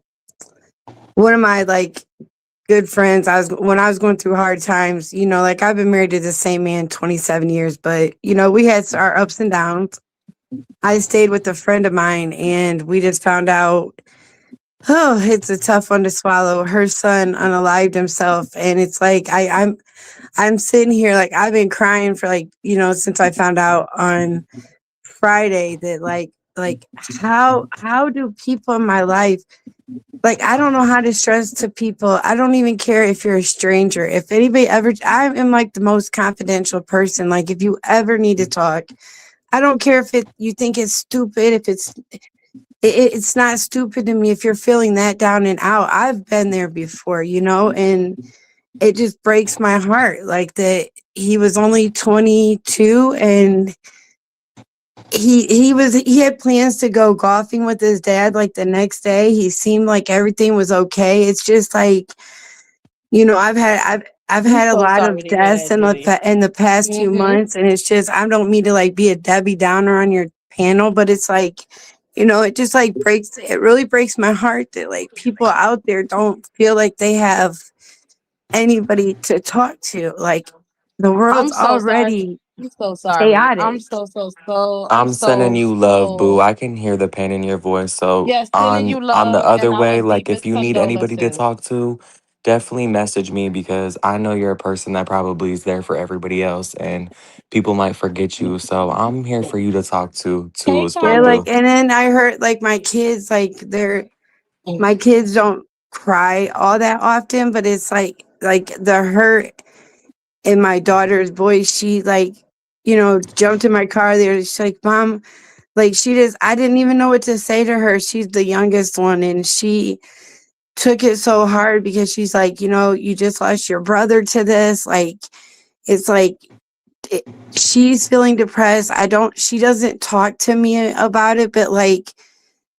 of my good friends, when I was going through hard times, like I've been married to the same man 27 years, but we had our ups and downs. I stayed with a friend of mine and we just found out, oh, it's a tough one to swallow. Her son unalived himself, and it's like I'm sitting here like I've been crying for since I found out on Friday that how do people in my life, I don't know how to stress to people. I don't even care if you're a stranger. If anybody ever, I am like the most confidential person. Like if you ever need to talk, I don't care if you think it's stupid. If it's not stupid to me. If you're feeling that down and out, I've been there before, and it just breaks my heart. Like that he was only 22 and he had plans to go golfing with his dad the next day. He seemed like everything was okay. It's just I've I'm had a so lot sorry of to hear deaths that, Judy. in the past few Mm-hmm. months, and it's just I don't mean to be a Debbie Downer on your panel, but it's it just it really breaks my heart that people out there don't feel like they have anybody to talk to. The I'm world's so sorry. already I'm so sorry. I'm chaotic. I'm I'm sending so, you love, boo. so, I can hear the pain in your voice. So yes, sending on you on the love other and our way, like if deepest you need anybody to condolences. talk to, definitely message me because I know you're a person that probably is there for everybody else and people might forget you. So I'm here for you to talk to too Hey, as well, Yeah, Connie. boo. and then I heard my kids, my kids don't cry all that often, but it's the hurt in my daughter's voice. She jumped in my car there. She's like, Mom, I didn't even know what to say to her. She's the youngest one, and she took it so hard because she's like, you just lost your brother to this. It's it, she's feeling depressed. She doesn't talk to me about it, but like,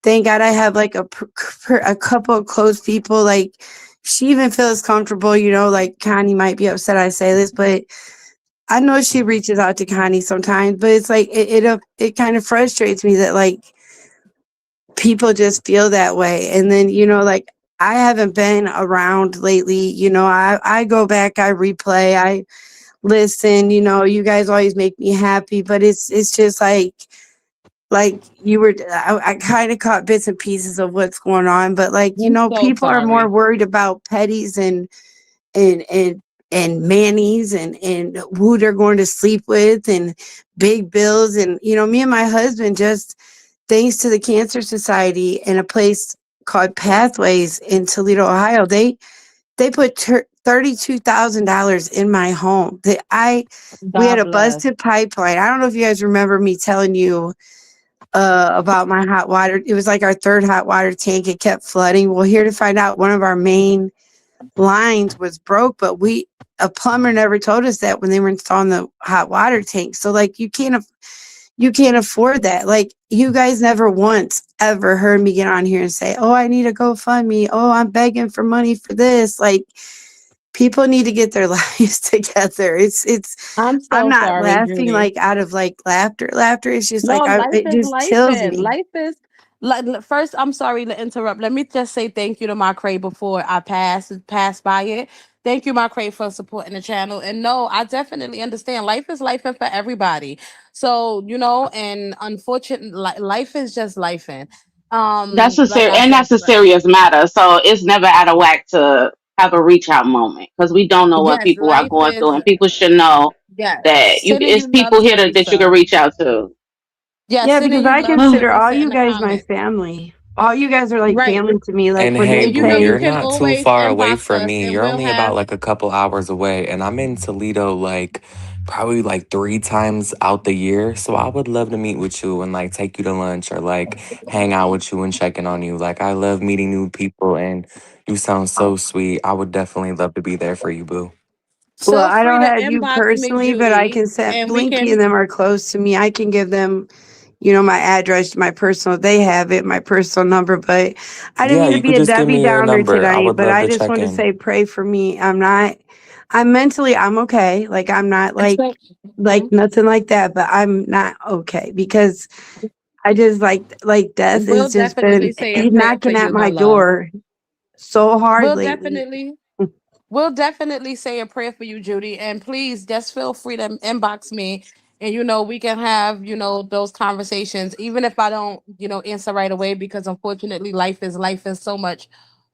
thank God I have like a couple of close people. Like, she even feels comfortable, like Connie might be upset I say this, but I know she reaches out to Connie sometimes, but it's like, it kind of frustrates me that like people just feel that way. And then, like, I haven't been around lately. I go back, I replay, I listen, you guys always make me happy, but it's just like I kind of caught bits and pieces of what's going on, but like, I'm so people are more sorry. worried about petties and and and Manny's and who they're going to sleep with and big bills. And me and my husband, just thanks to the Cancer Society and a place called Pathways in Toledo, Ohio, they put $32,000 in my home. We had God a bless. busted pipeline. I don't know if you guys remember me telling you about my hot water. It was like our third hot water tank. It kept flooding. Well, here to find out, one of our main lines was broke, but a plumber never told us that when they were installing the hot water tank. So like, you can't afford that. Like, you guys never once ever heard me get on here and say, "Oh, I need a GoFundMe. Oh, I'm begging for money for this." Like, people need to get their lives together. I'm I'm so not sorry, laughing Judy. like out of like laughter. Laughter is just No, like, life it is just life kills and me. life is like, first, I'm sorry to interrupt. Let me just say thank you to my Cray before I pass by it. Thank you, my Cray, for supporting the channel. And no, I definitely understand. Life is life and for everybody. So, and unfortunately, life is just life and like I said, That's a serious matter. So it's never out of whack to have a reach out moment because we don't know what yes, people are life going through, is and people should know yes. that Sending it's you love, people here that you can Teresa. reach out to. Yeah, Yeah, sending because you I love, consider all Teresa, in you the guys my comments. family. All you guys are like Right. family to me. Like And when hey, they And boo, say, you you're can not too always far away inbox from us me. and You're we'll only have about like a couple hours away, and I'm in Toledo like probably like 3 times out the year. So I would love to meet with you and like take you to lunch or like hang out with you and checking on you. Like I love meeting new people, and you sound so sweet. I would definitely love to be there for you, boo. well, feel I free don't to have you inbox me, personally, but I Judy, can send and we Blinky and can. them are close to me. I can give them, my address, my personal, they have it, my personal number, but I didn't Yeah, mean to you be could a just give Debbie me your Downer number. I tonight, would but love I to just check want to in. say, pray for me. I'm okay. Like, I'm not And so, like nothing like that, but I'm not okay because I just like death we'll has just definitely been say a prayer for knocking at you, my my love. door so hard We'll lately. definitely, we'll definitely say a prayer for you, Judy. And please, just feel free to inbox me, and we can have those conversations, even if I don't answer right away, because unfortunately, life is so much.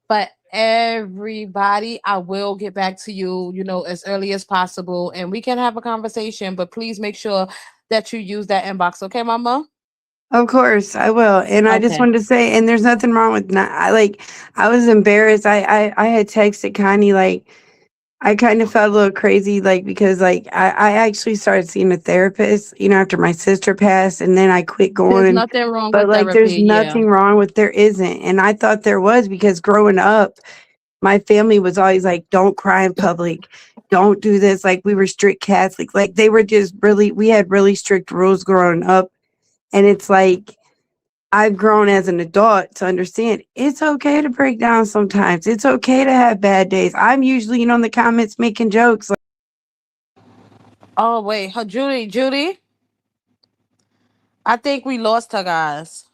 But everybody, I will get back to you, as early as possible, and we can have a conversation. But please make sure that you use that inbox, okay, Mama? Of course, I will. And I just Okay. wanted to say, and there's nothing wrong with not. I was embarrassed. I had texted Connie like I kind of felt a little crazy, like because like I actually started seeing a therapist, after my sister passed, and then I quit There's going. nothing wrong But with like, there's therapy. Yeah. nothing wrong with there isn't, and I thought there was because growing up, my family was always like, "Don't cry in public, don't do this." Like we were strict Catholic, like they were just really. We had really strict rules growing up, and it's like I've grown as an adult to understand it's okay to break down sometimes. It's okay to have bad days. I'm usually, in the comments making jokes. Oh wait, Judy. I think we lost her, guys.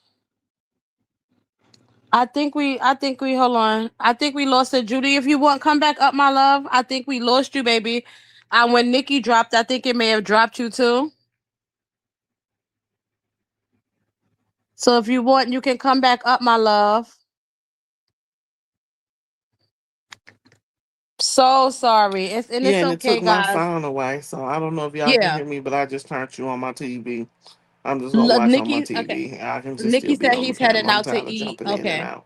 I think we hold on. I think we lost her. Judy, if you want, come back up, my love. I think we lost you, baby. And when Nikki dropped, I think it may have dropped you too. So if you want, you can come back up, my love. So sorry. Yeah, It's and it took okay, my guys. sound away, so I don't know if y'all can Yeah. hear me, but I just turned you on my TV. I'm just gonna watch on my Nikki, okay. TV. I can just still Nikki be said on the he's heading panel. I'm out to tired of eat. jumping in and Okay. out.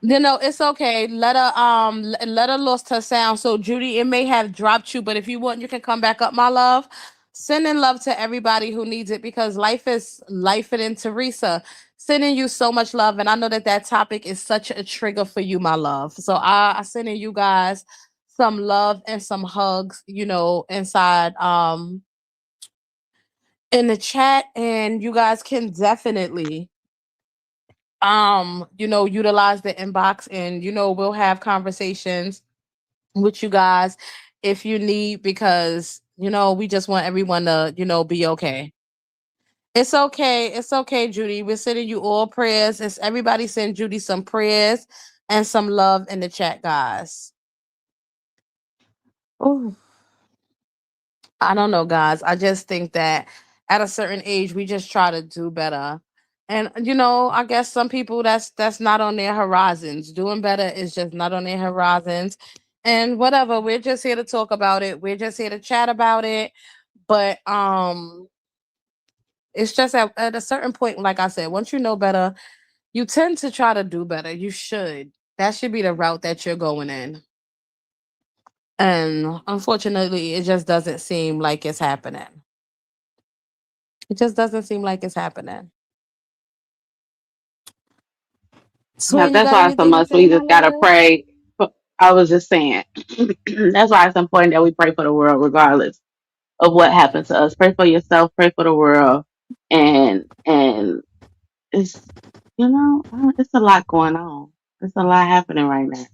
It's okay. Let her lost her sound. So Judy, it may have dropped you, but if you want, you can come back up, my love. Sending love to everybody who needs it because life is life. And Teresa, sending you so much love, and I know that that topic is such a trigger for you, my love. So I sending you guys some love and some hugs, inside in the chat, and you guys can definitely utilize the inbox, and we'll have conversations with you guys if you need, because we just want everyone to be okay. It's okay. It's okay, Judy. We're sending you all prayers. It's everybody send Judy some prayers and some love in the chat, guys. Ooh, I don't know, guys. I just think that at a certain age, we just try to do better. And I guess some people that's not on their horizons. Doing better is just not on their horizons. And whatever, we're just here to talk about it. We're just here to chat about it. But it's just at a certain point, like I said, once you know better, you tend to try to do better. You should. That should be the route that you're going in. And unfortunately, it just doesn't seem like it's happening. It just doesn't seem like it's happening. Now Swin, you that's got why so anything to much say, we my just gotta love? pray. I was just saying that's why it's important that we pray for the world, regardless of what happens to us. Pray for yourself, pray for the world, and it's it's a lot going on. It's a lot happening right now,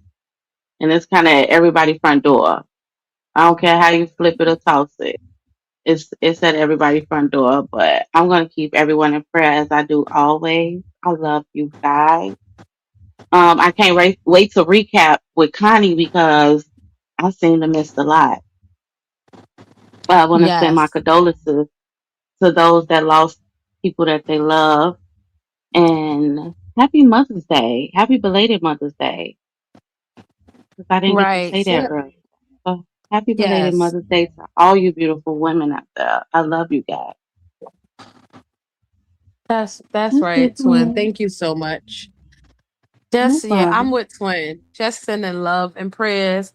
and it's kind of at everybody's front door. I don't care how you flip it or toss it. It's at everybody's front door. But I'm gonna keep everyone in prayer as I do always. I love you guys. I can't wait to recap with Connie because I seem to miss a lot. I want to send my Yes. condolences to those that lost people that they love. And happy Mother's Day. Happy belated Mother's Day. Because I didn't get to Right. say that earlier. So happy belated Yes. Mother's Day to all you beautiful women out there. I love you guys. That's That's it, right, Twin. twin. Thank you so much. No Just yeah, I'm problem. with Twin. Just sending love and prayers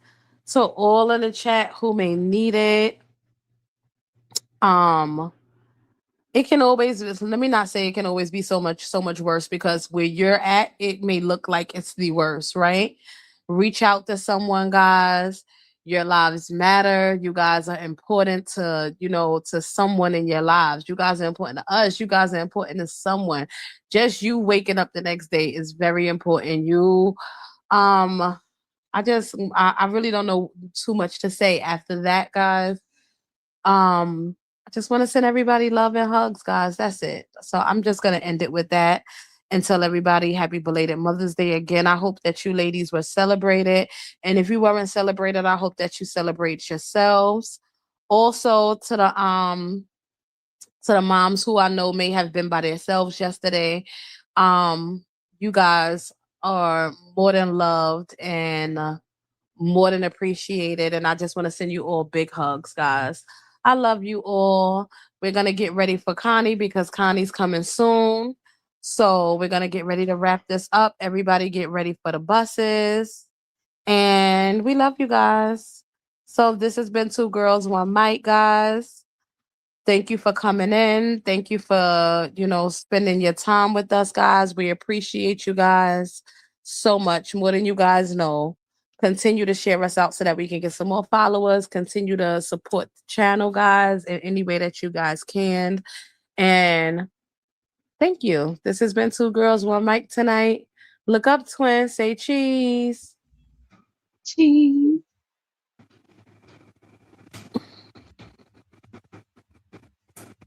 to all in the chat who may need it. Um, it can always, let me not say it can always be so much worse, because where you're at, it may look like it's the worst, right? Reach out to someone, guys. Your lives matter. You guys are important to, to someone in your lives. You guys are important to us. You guys are important to someone. Just you waking up the next day is very important. Um I really don't know too much to say after that, guys. I just want to send everybody love and hugs, guys. That's it. So I'm just gonna end it with that and tell everybody happy belated Mother's Day again. I hope that you ladies were celebrated. And if you weren't celebrated, I hope that you celebrate yourselves. Also to the moms who I know may have been by themselves yesterday. Um, you guys are more than loved and more than appreciated. And I just want to send you all big hugs, guys. I love you all. We're going to get ready for Connie because Connie's coming soon. So we're going to get ready to wrap this up. Everybody get ready for the buses. And we love you guys. So this has been Two Girls, One Mic, guys. Thank you for coming in. Thank you for, spending your time with us, guys. We appreciate you guys so much, more than you guys know. Continue to share us out so that we can get some more followers. Continue to support the channel, guys, in any way that you guys can. And thank you. This has been Two Girls, One Mic tonight. Look up, twin. Say cheese. Cheese.